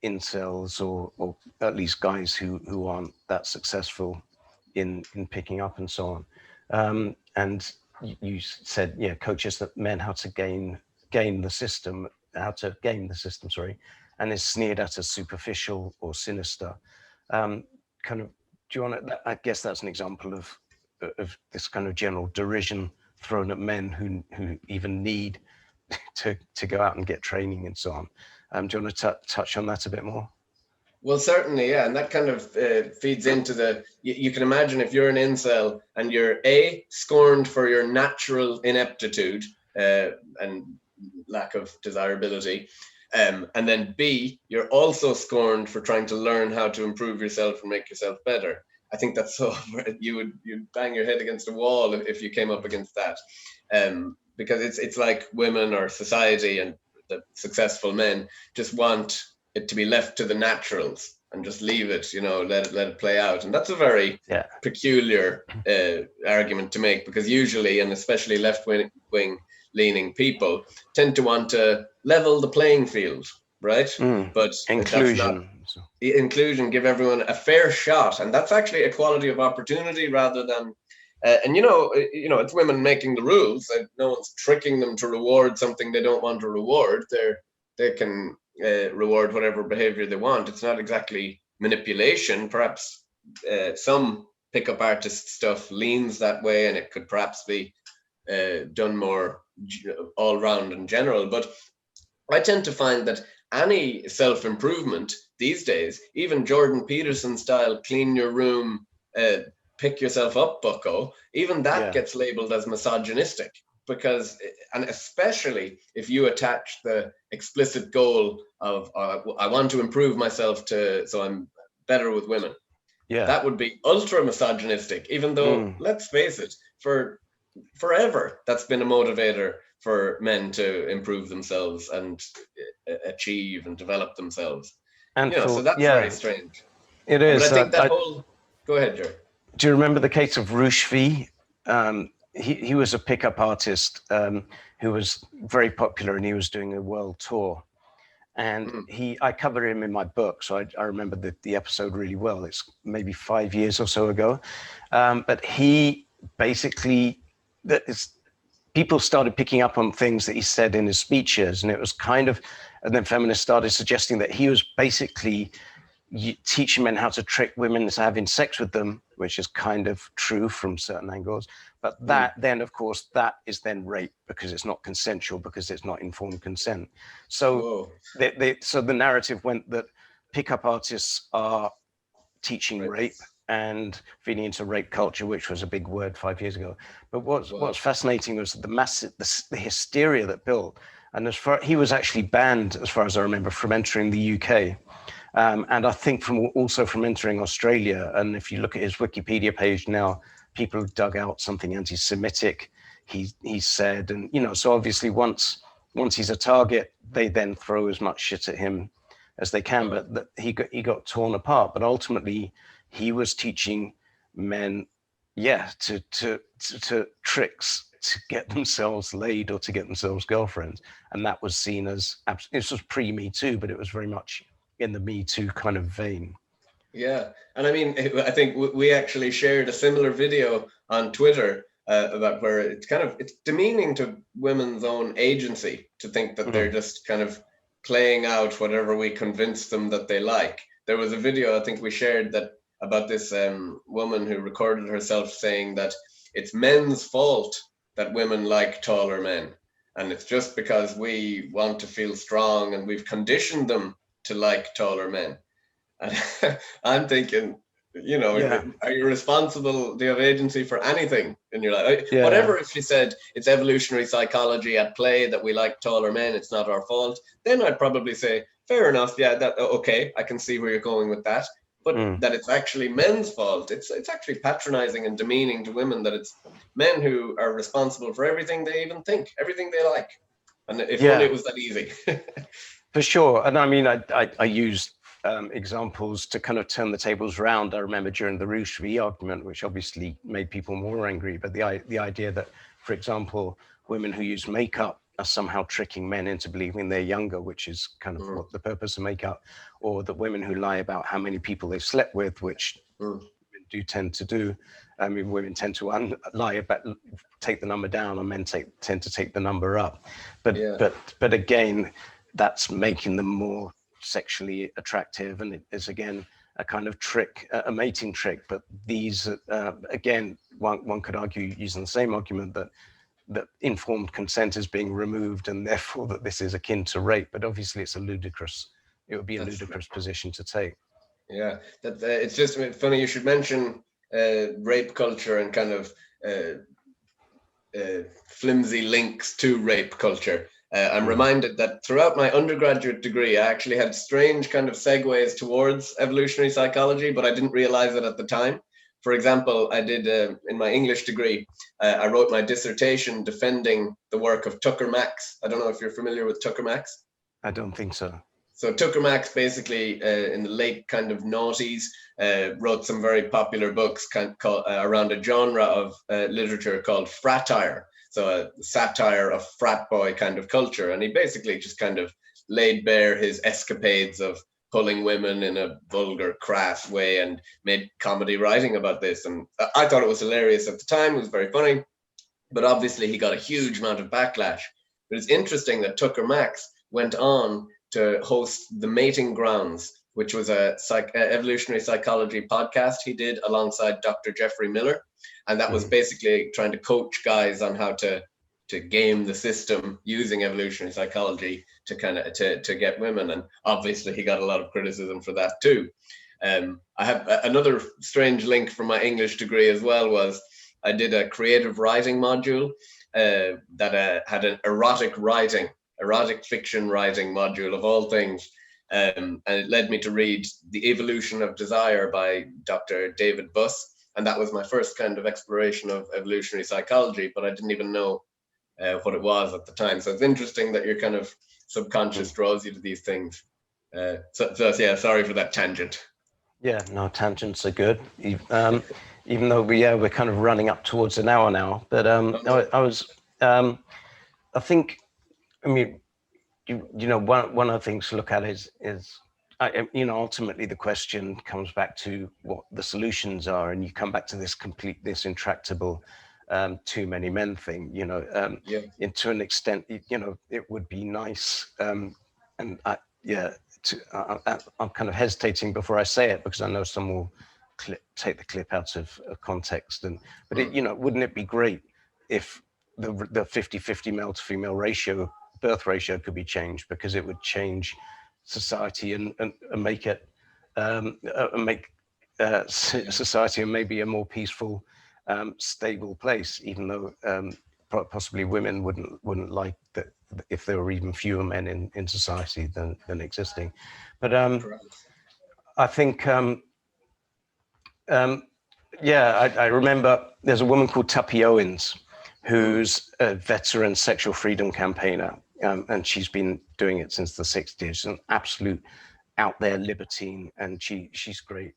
Speaker 1: incels or at least guys who aren't that successful in picking up and so on. And you said, coaches that men how to game the system, sorry, and is sneered at as superficial or sinister. Do you want to? I guess that's an example of this kind of general derision thrown at men who even need to go out and get training and so on. Do you want to touch on that a bit more?
Speaker 2: Well, certainly, yeah, and that kind of feeds into you can imagine if you're an incel and you're scorned for your natural ineptitude and lack of desirability, and then B, you're also scorned for trying to learn how to improve yourself and make yourself better. I think that's so you'd bang your head against a wall if you came up against that, because it's like women or society and the successful men just want it to be left to the naturals and just leave it, let it play out. And that's a very peculiar argument to make, because usually, and especially left-wing leaning people, tend to want to level the playing field, right? But
Speaker 1: inclusion,
Speaker 2: give everyone a fair shot, and that's actually equality of opportunity rather than. And it's women making the rules. No one's tricking them to reward something they don't want to reward. They can reward whatever behavior they want. It's not exactly manipulation. Perhaps some pickup artist stuff leans that way, and it could perhaps be done more all round in general. But I tend to find that any self-improvement these days, even Jordan Peterson style clean your room, pick yourself up bucko, even that gets labeled as misogynistic, because, and especially if you attach the explicit goal of I want to improve myself so I'm better with women. That would be ultra misogynistic, even though let's face it, for forever that's been a motivator for men to improve themselves and achieve and develop themselves. And so that's very strange.
Speaker 1: It is.
Speaker 2: But I think that go ahead, Jerry.
Speaker 1: Do you remember the case of Rushvi? He was a pickup artist who was very popular, and he was doing a world tour. And I cover him in my book, so I remember the episode really well. It's maybe 5 years or so ago. But he basically, people started picking up on things that he said in his speeches, and it was and then feminists started suggesting that he was basically teaching men how to trick women into having sex with them, which is kind of true from certain angles. But then, of course, that is then rape, because it's not consensual, because it's not informed consent. So so the narrative went that pickup artists are teaching rape and feeding into rape culture, which was a big word 5 years ago. But what's fascinating was the hysteria that built. And he was actually banned, as far as I remember, from entering the UK. And I think also from entering Australia. And if you look at his Wikipedia page now, people have dug out something anti-Semitic, he said. And, so obviously once he's a target, they then throw as much shit at him as they can. But he got torn apart. But ultimately, he was teaching men, to tricks to get themselves laid or to get themselves girlfriends. And that was seen as, this was pre-Me Too, but it was very much in the Me Too kind of vein.
Speaker 2: Yeah. And I mean, I think we actually shared a similar video on Twitter about where it's demeaning to women's own agency to think that they're just kind of playing out whatever we convince them that they like. There was a video I think we shared that about this woman who recorded herself saying that it's men's fault that women like taller men. And it's just because we want to feel strong and we've conditioned them to like taller men. And I'm thinking, are you responsible? Do you have agency for anything in your life? Yeah. Whatever, if you said it's evolutionary psychology at play that we like taller men, it's not our fault, then I'd probably say, fair enough, yeah, that okay, I can see where you're going with that. But that it's actually men's fault, it's actually patronizing and demeaning to women that it's men who are responsible for everything they even think, everything they like. And if only it was that easy.
Speaker 1: For sure. And I mean, I used examples to kind of turn the tables around. I remember during the Rouge V argument, which obviously made people more angry, but the idea that, for example, women who use makeup are somehow tricking men into believing they're younger, which is kind of what the purpose of makeup, or that women who lie about how many people they've slept with, which women do tend to do. I mean, women tend to lie about, take the number down, and men tend to take the number up. But again, that's making them more sexually attractive, and it is again a kind of trick, a mating trick. But these again, one could argue, using the same argument, that informed consent is being removed, and therefore that this is akin to rape. But obviously it would be a ludicrous position to take.
Speaker 2: Yeah, that it's just funny you should mention rape culture and kind of flimsy links to rape culture. I'm reminded that throughout my undergraduate degree, I actually had strange kind of segues towards evolutionary psychology, but I didn't realize it at the time. For example, I did in my English degree, I wrote my dissertation defending the work of Tucker Max. I don't know if you're familiar with Tucker Max.
Speaker 1: I don't think so.
Speaker 2: So Tucker Max basically in the late kind of noughties wrote some very popular books around a genre of literature called fratire. So a satire of frat boy kind of culture. And he basically just kind of laid bare his escapades of pulling women in a vulgar, crass way and made comedy writing about this. And I thought it was hilarious at the time. It was very funny. But obviously he got a huge amount of backlash. But it's interesting that Tucker Max went on to host The Mating Grounds, which was a evolutionary psychology podcast he did alongside Dr. Jeffrey Miller. And that was basically trying to coach guys on how to game the system using evolutionary psychology to kind of to get women. And obviously he got a lot of criticism for that too. I have another strange link from my English degree as well. Was I did a creative writing module that had an erotic fiction writing module of all things. And it led me to read The Evolution of Desire by Dr. David Buss. And that was my first kind of exploration of evolutionary psychology, but I didn't even know what it was at the time. So it's interesting that your kind of subconscious draws you to these things. So yeah, sorry for that tangent.
Speaker 1: Yeah, no, tangents are good. Even though we're kind of running up towards an hour now. But I think, I mean, one of the things to look at is ultimately the question comes back to what the solutions are, and you come back to this intractable too many men thing. And to an extent, it would be nice. I'm kind of hesitating before I say it because I know some will take the clip out of context. But wouldn't it be great if the 50-50 male to female birth ratio could be changed, because it would change society and make it society and maybe a more peaceful, stable place, even though possibly women wouldn't like that if there were even fewer men in society than existing. But I think I remember there's a woman called Tuppy Owens who's a veteran sexual freedom campaigner. And she's been doing it since the 60s, an absolute out there libertine, and she's great.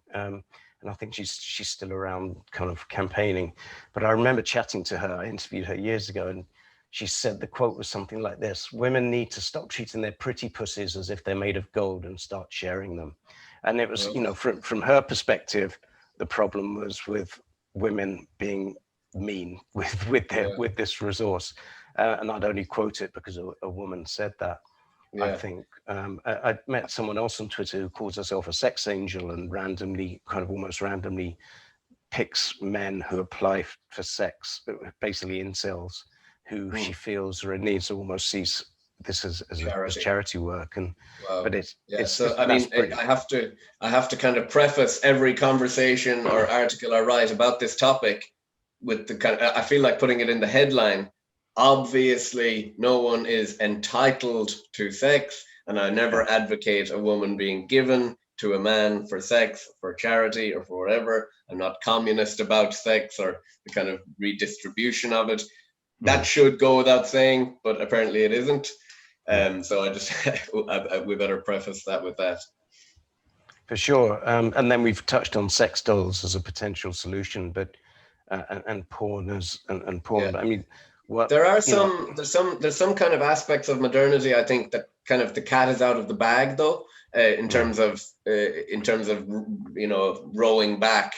Speaker 1: and I think she's still around kind of campaigning. But I remember chatting to her. I interviewed her years ago, and she said the quote was something like this: women need to stop treating their pretty pussies as if they're made of gold and start sharing them. And it was, from her perspective, the problem was with women being mean with this resource. And I'd only quote it because a woman said that. I think I met someone else on Twitter who calls herself a sex angel and almost randomly picks men who apply for sex, basically incels, who she feels or needs, almost sees this as charity work. And but it's
Speaker 2: so I mean, I have to kind of preface every conversation or article I write about this topic with the kind of, I feel like putting it in the headline: obviously no one is entitled to sex, and I never advocate a woman being given to a man for sex, for charity, or for whatever. I'm not communist about sex or the kind of redistribution of it. That should go without saying, but apparently it isn't. So I just we better preface that with that.
Speaker 1: For sure. And then we've touched on sex dolls as a potential solution, but and porn and porn. I mean,
Speaker 2: there are there's some kind of aspects of modernity, I think, that kind of the cat is out of the bag, though, in terms of rolling back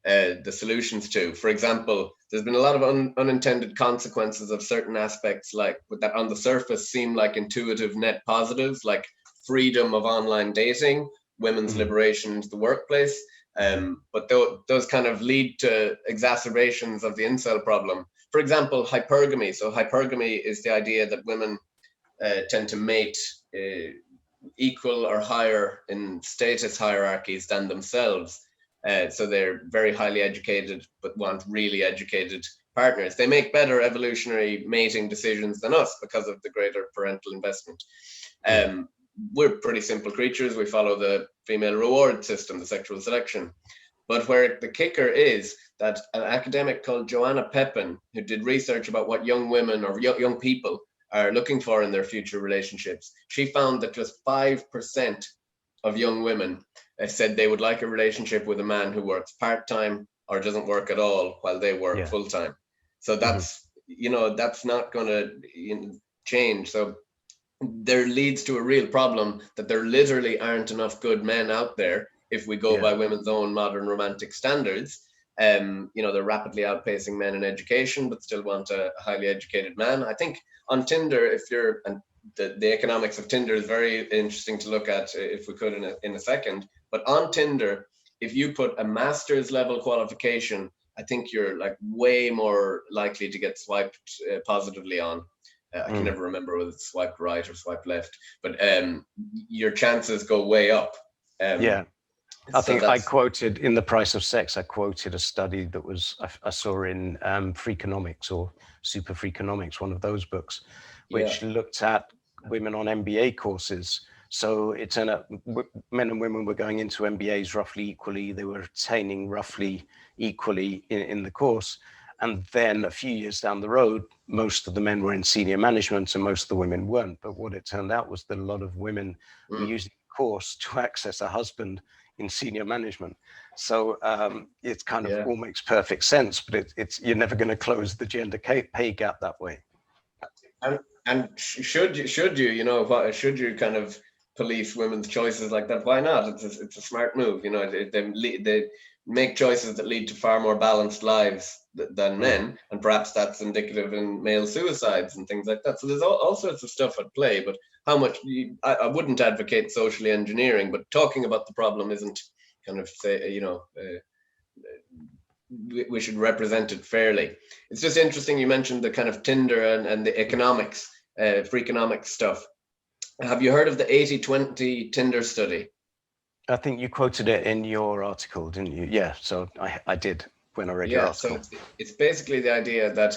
Speaker 2: the solutions to. For example, there's been a lot of unintended consequences of certain aspects, like that on the surface seem like intuitive net positives, like freedom of online dating, women's liberation into the workplace. But those kind of lead to exacerbations of the incel problem. For example, hypergamy. So hypergamy is the idea that women tend to mate equal or higher in status hierarchies than themselves. So they're very highly educated, but want really educated partners. They make better evolutionary mating decisions than us because of the greater parental investment. We're pretty simple creatures. We follow the female reward system, the sexual selection. But where the kicker is that an academic called Joanna Pepin, who did research about what young women or young people are looking for in their future relationships, she found that just 5% of young women said they would like a relationship with a man who works part-time or doesn't work at all while they work full-time. So that's, that's not going to change. So there leads to a real problem that there literally aren't enough good men out there if we go by women's own modern romantic standards. They're rapidly outpacing men in education, but still want a highly educated man. I think on Tinder, the economics of Tinder is very interesting to look at, if we could in a second. But on Tinder, if you put a master's level qualification, I think you're like way more likely to get swiped positively on. I can never remember whether it's swipe right or swipe left, but your chances go way up.
Speaker 1: I think I quoted in The Price of Sex, I quoted a study that I saw in Freakonomics or Super Freakonomics, one of those books, which looked at women on MBA courses. So it turned out men and women were going into MBAs roughly equally. They were attaining roughly equally in the course. And then a few years down the road, most of the men were in senior management and most of the women weren't. But what it turned out was that a lot of women were using the course to access a husband in senior management. So it's kind of all makes perfect sense, but you're never going to close the gender pay gap that way.
Speaker 2: And should you kind of police women's choices like that? Why not? It's a smart move. They make choices that lead to far more balanced lives than men, and perhaps that's indicative in male suicides and things like that. So there's all sorts of stuff at play. But how much I wouldn't advocate socially engineering, but talking about the problem isn't kind of we should represent it fairly. It's just interesting you mentioned the kind of Tinder and the economics, freakonomics stuff. Have you heard of the 80-20 Tinder study?
Speaker 1: I think you quoted it in your article, didn't you? Yeah, so I did when I read your article.
Speaker 2: So it's basically the idea that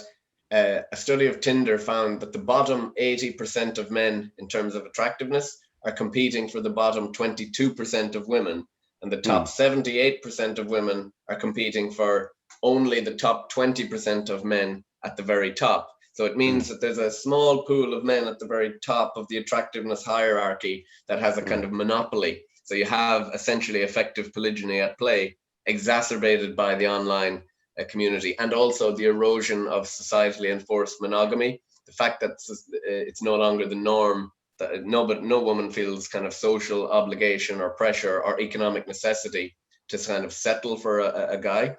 Speaker 2: a study of Tinder found that the bottom 80% of men in terms of attractiveness are competing for the bottom 22% of women, and the top 78% of women are competing for only the top 20% of men at the very top. So it means that there's a small pool of men at the very top of the attractiveness hierarchy that has a kind of monopoly. So you have essentially effective polygyny at play exacerbated by the online community, and also the erosion of societally enforced monogamy. The fact that it's no longer the norm, that no woman feels kind of social obligation or pressure or economic necessity to kind of settle for a guy.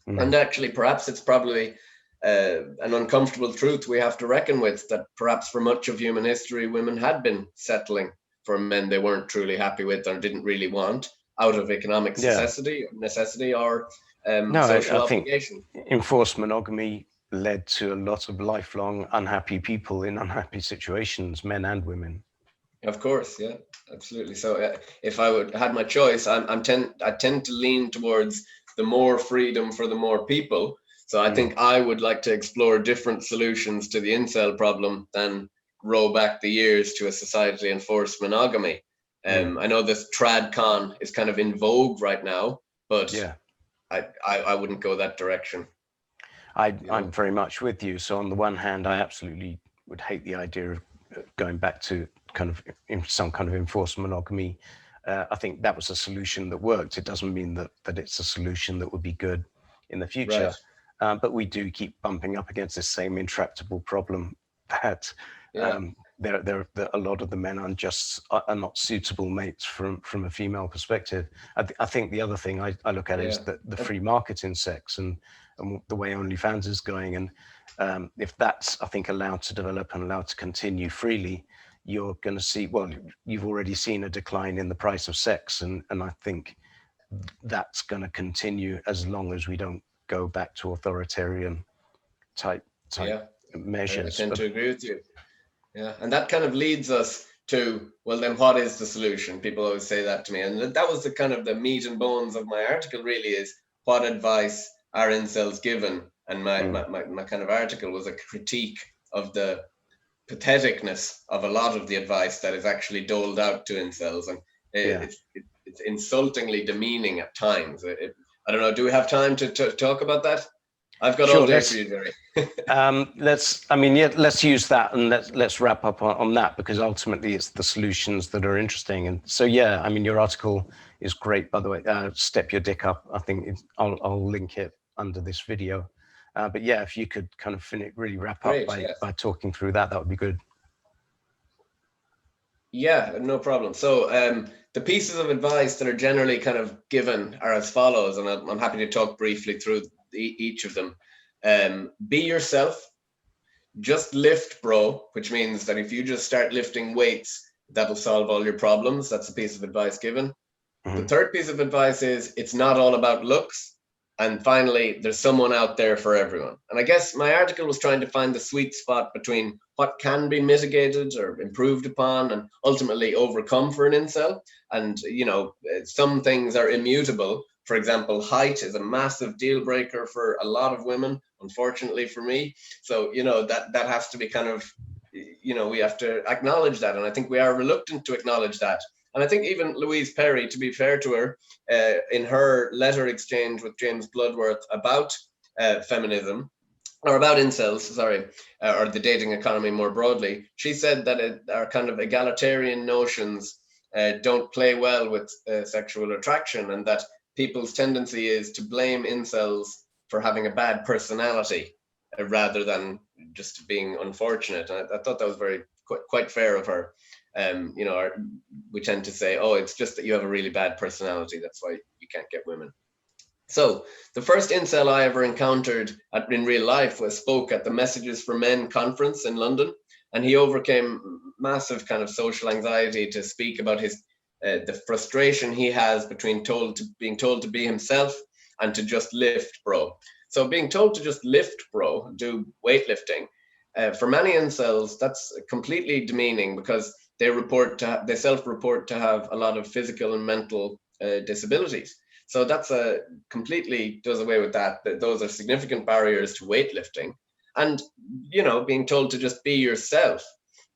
Speaker 2: And actually, perhaps it's probably an uncomfortable truth we have to reckon with, that perhaps for much of human history, women had been settling for men they weren't truly happy with or didn't really want, out of economic necessity or social
Speaker 1: I think
Speaker 2: obligation.
Speaker 1: enforced monogamy led to a lot of lifelong unhappy people in unhappy situations, men and women.
Speaker 2: Of course, yeah, absolutely. So if I would had my choice, I tend to lean towards the more freedom for the more people. So I think I would like to explore different solutions to the incel problem than roll back the years to a societally enforced monogamy. I know this tradcon is kind of in vogue right now, but I wouldn't go that direction.
Speaker 1: I'm very much with you. So on the one hand, I absolutely would hate the idea of going back to kind of some kind of enforced monogamy. I think that was a solution that worked. It doesn't mean that it's a solution that would be good in the future.
Speaker 2: Right.
Speaker 1: But we do keep bumping up against this same intractable problem that a lot of the men are not suitable mates from a female perspective. I think the other thing I look at is the free market in sex and the way OnlyFans is going. And if that's, I think, allowed to develop and allowed to continue freely, you're going to see, well, you've already seen a decline in the price of sex. And I think that's going to continue as long as we don't go back to authoritarian type measures.
Speaker 2: I tend to agree with you. Yeah, and that kind of leads us to, well, then what is the solution? People always say that to me. And that was the kind of the meat and bones of my article, really, is what advice are incels given? And my kind of article was a critique of the patheticness of a lot of the advice that is actually doled out to incels. And it's insultingly demeaning at times. I don't know, do we have time to talk about that? I've got all day for you, Jerry.
Speaker 1: Let's use that, and let's wrap up on that, because ultimately it's the solutions that are interesting. And so, your article is great, by the way. Step Your Dick Up. I think I'll link it under this video. But yeah, if you could kind of really wrap up by talking through that would be good.
Speaker 2: Yeah, no problem. So the pieces of advice that are generally kind of given are as follows, and I'm happy to talk briefly through each of them. Be yourself. Just lift, bro, which means that if you just start lifting weights, that'll solve all your problems. That's a piece of advice given. The third piece of advice is it's not all about looks. And finally, there's someone out there for everyone. And I guess my article was trying to find the sweet spot between what can be mitigated or improved upon and ultimately overcome for an incel. And, some things are immutable. For example, height is a massive deal breaker for a lot of women, unfortunately for me. So, that has to be kind of, we have to acknowledge that. And I think we are reluctant to acknowledge that. And I think even Louise Perry, to be fair to her, in her letter exchange with James Bloodworth about feminism, or about incels, or the dating economy more broadly, she said that our kind of egalitarian notions don't play well with sexual attraction, and that people's tendency is to blame incels for having a bad personality rather than just being unfortunate. And I thought that was quite fair of her. We tend to say, oh, it's just that you have a really bad personality. That's why you can't get women. So the first incel I ever encountered in real life spoke at the Messages for Men conference in London. And he overcame massive kind of social anxiety to speak about the frustration he has between being told to be himself and to just lift, bro. So being told to just lift, bro, do weightlifting, for many incels, that's completely demeaning, because they self-report to have a lot of physical and mental disabilities. So that's completely does away with that. Those are significant barriers to weightlifting. And, being told to just be yourself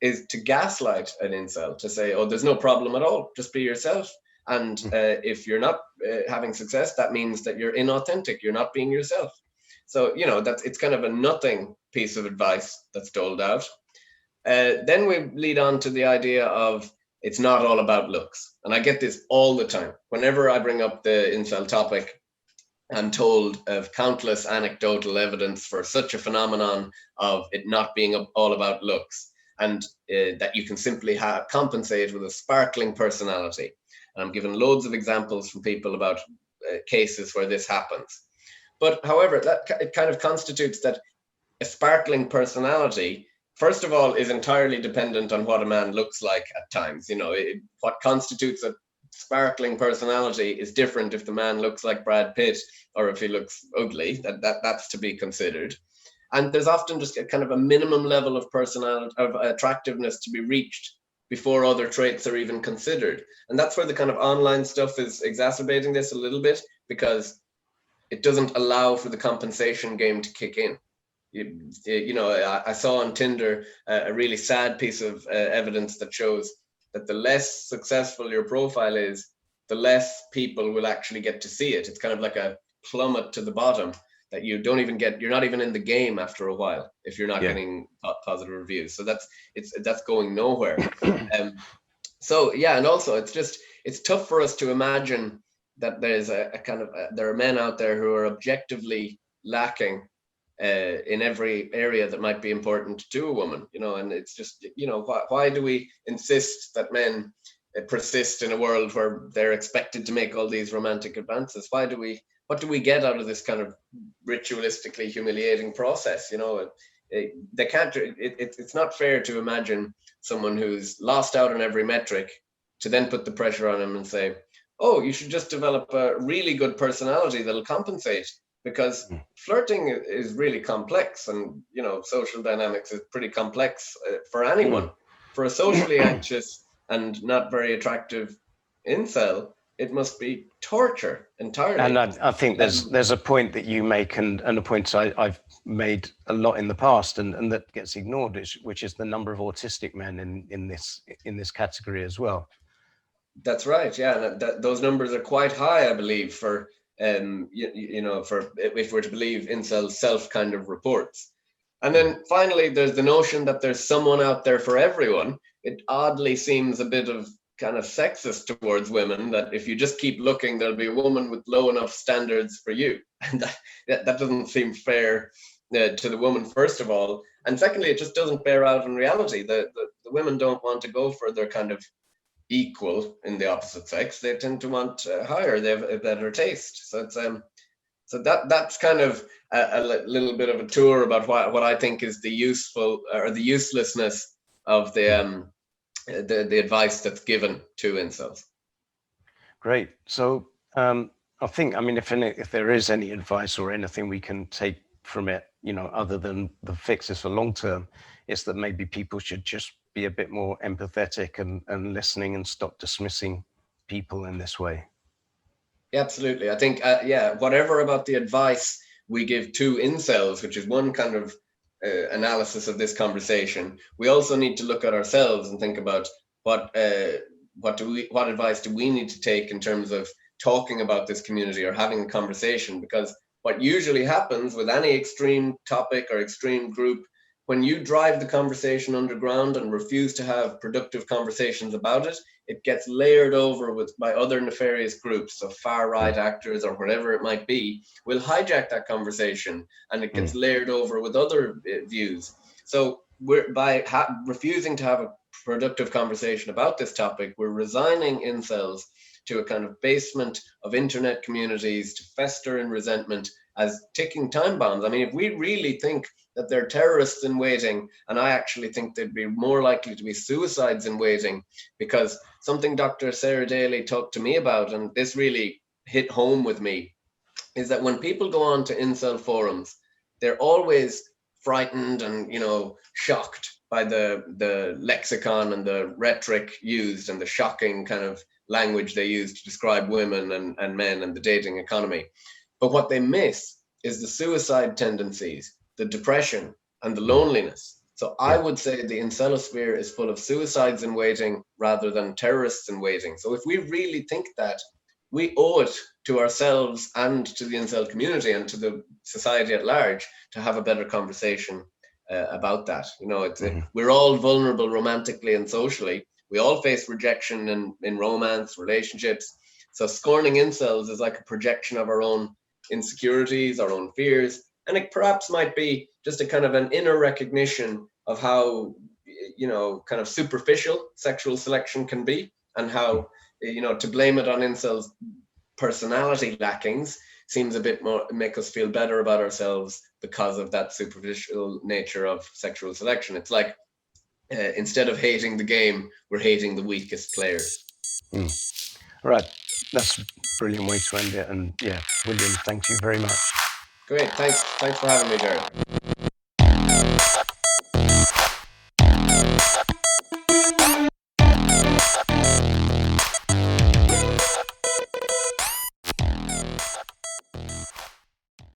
Speaker 2: is to gaslight an incel, to say, oh, there's no problem at all, just be yourself. And if you're not having success, that means that you're inauthentic, you're not being yourself. So, it's kind of a nothing piece of advice that's doled out. Then we lead on to the idea of it's not all about looks. And I get this all the time. Whenever I bring up the incel topic, I'm told of countless anecdotal evidence for such a phenomenon of it not being all about looks, and that you can simply compensate with a sparkling personality. And I'm given loads of examples from people about cases where this happens. But however, it kind of constitutes that a sparkling personality, first of all, is entirely dependent on what a man looks like at times. What constitutes a sparkling personality is different if the man looks like Brad Pitt or if he looks ugly. That's to be considered. And there's often just a kind of a minimum level of personality, of attractiveness to be reached before other traits are even considered. And that's where the kind of online stuff is exacerbating this a little bit, because it doesn't allow for the compensation game to kick in. I saw on Tinder a really sad piece of evidence that shows that the less successful your profile is, the less people will actually get to see it. It's kind of like a plummet to the bottom that you're not even in the game after a while if you're not getting positive reviews. So that's going nowhere. And also it's tough for us to imagine that there's there are men out there who are objectively lacking in every area that might be important to a woman, and it's just, why do we insist that men persist in a world where they're expected to make all these romantic advances? What do we get out of this kind of ritualistically humiliating process? They can't. It's not fair to imagine someone who's lost out on every metric to then put the pressure on him and say, "Oh, you should just develop a really good personality that'll compensate." Because flirting is really complex, and social dynamics is pretty complex for anyone. For a socially anxious and not very attractive incel, it must be torture entirely.
Speaker 1: And I think there's a point that you make, and a point I've made a lot in the past, and that gets ignored, which is the number of autistic men in this category as well.
Speaker 2: That's right, yeah, and those numbers are quite high, I believe, for for if we're to believe incel self kind of reports. And then finally, there's the notion that there's someone out there for everyone. It oddly seems a bit of kind of sexist towards women, that if you just keep looking, there'll be a woman with low enough standards for you. And that doesn't seem fair to the woman, first of all. And secondly, it just doesn't bear out in reality. The women don't want to go for their kind of equal in the opposite sex. They tend to want higher. They have a better taste. So it's that's kind of a little bit of a tour about what I think is the useful or the uselessness of the advice that's given to incels.
Speaker 1: Great. So I think, if there is any advice or anything we can take from it, other than the fixes for long term, it's that maybe people should just be a bit more empathetic and listening, and stop dismissing people in this way.
Speaker 2: Yeah, absolutely. I think, whatever about the advice we give to incels, which is one kind of analysis of this conversation, we also need to look at ourselves and think about what advice do we need to take in terms of talking about this community or having a conversation. Because what usually happens with any extreme topic or extreme group, when you drive the conversation underground and refuse to have productive conversations about it, it gets layered over by other nefarious groups. So far-right actors or whatever it might be will hijack that conversation, and it gets layered over with other views. So by refusing to have a productive conversation about this topic, we're resigning incels to a kind of basement of internet communities to fester in resentment as ticking time bombs. I mean, if we really think that they're terrorists in waiting, and I actually think they'd be more likely to be suicides in waiting, because something Dr. Sarah Daly talked to me about, and this really hit home with me, is that when people go on to incel forums, they're always frightened and shocked by the lexicon and the rhetoric used and the shocking kind of language they use to describe women and men and the dating economy. But what they miss is the suicide tendencies, the depression, and the loneliness. So I would say the incelosphere is full of suicides in waiting rather than terrorists in waiting. So if we really think that, we owe it to ourselves and to the incel community and to the society at large to have a better conversation about that. We're all vulnerable romantically and socially. We all face rejection in romance, relationships. So scorning incels is like a projection of our own insecurities, our own fears, and it perhaps might be just a kind of an inner recognition of how, kind of superficial sexual selection can be, and how, to blame it on incels' personality lackings seems a bit more, make us feel better about ourselves because of that superficial nature of sexual selection. It's like, instead of hating the game, we're hating the weakest player.
Speaker 1: Right, that's a brilliant way to end it. And yeah, William, thank you very much.
Speaker 2: Great, thanks for having me, Jared.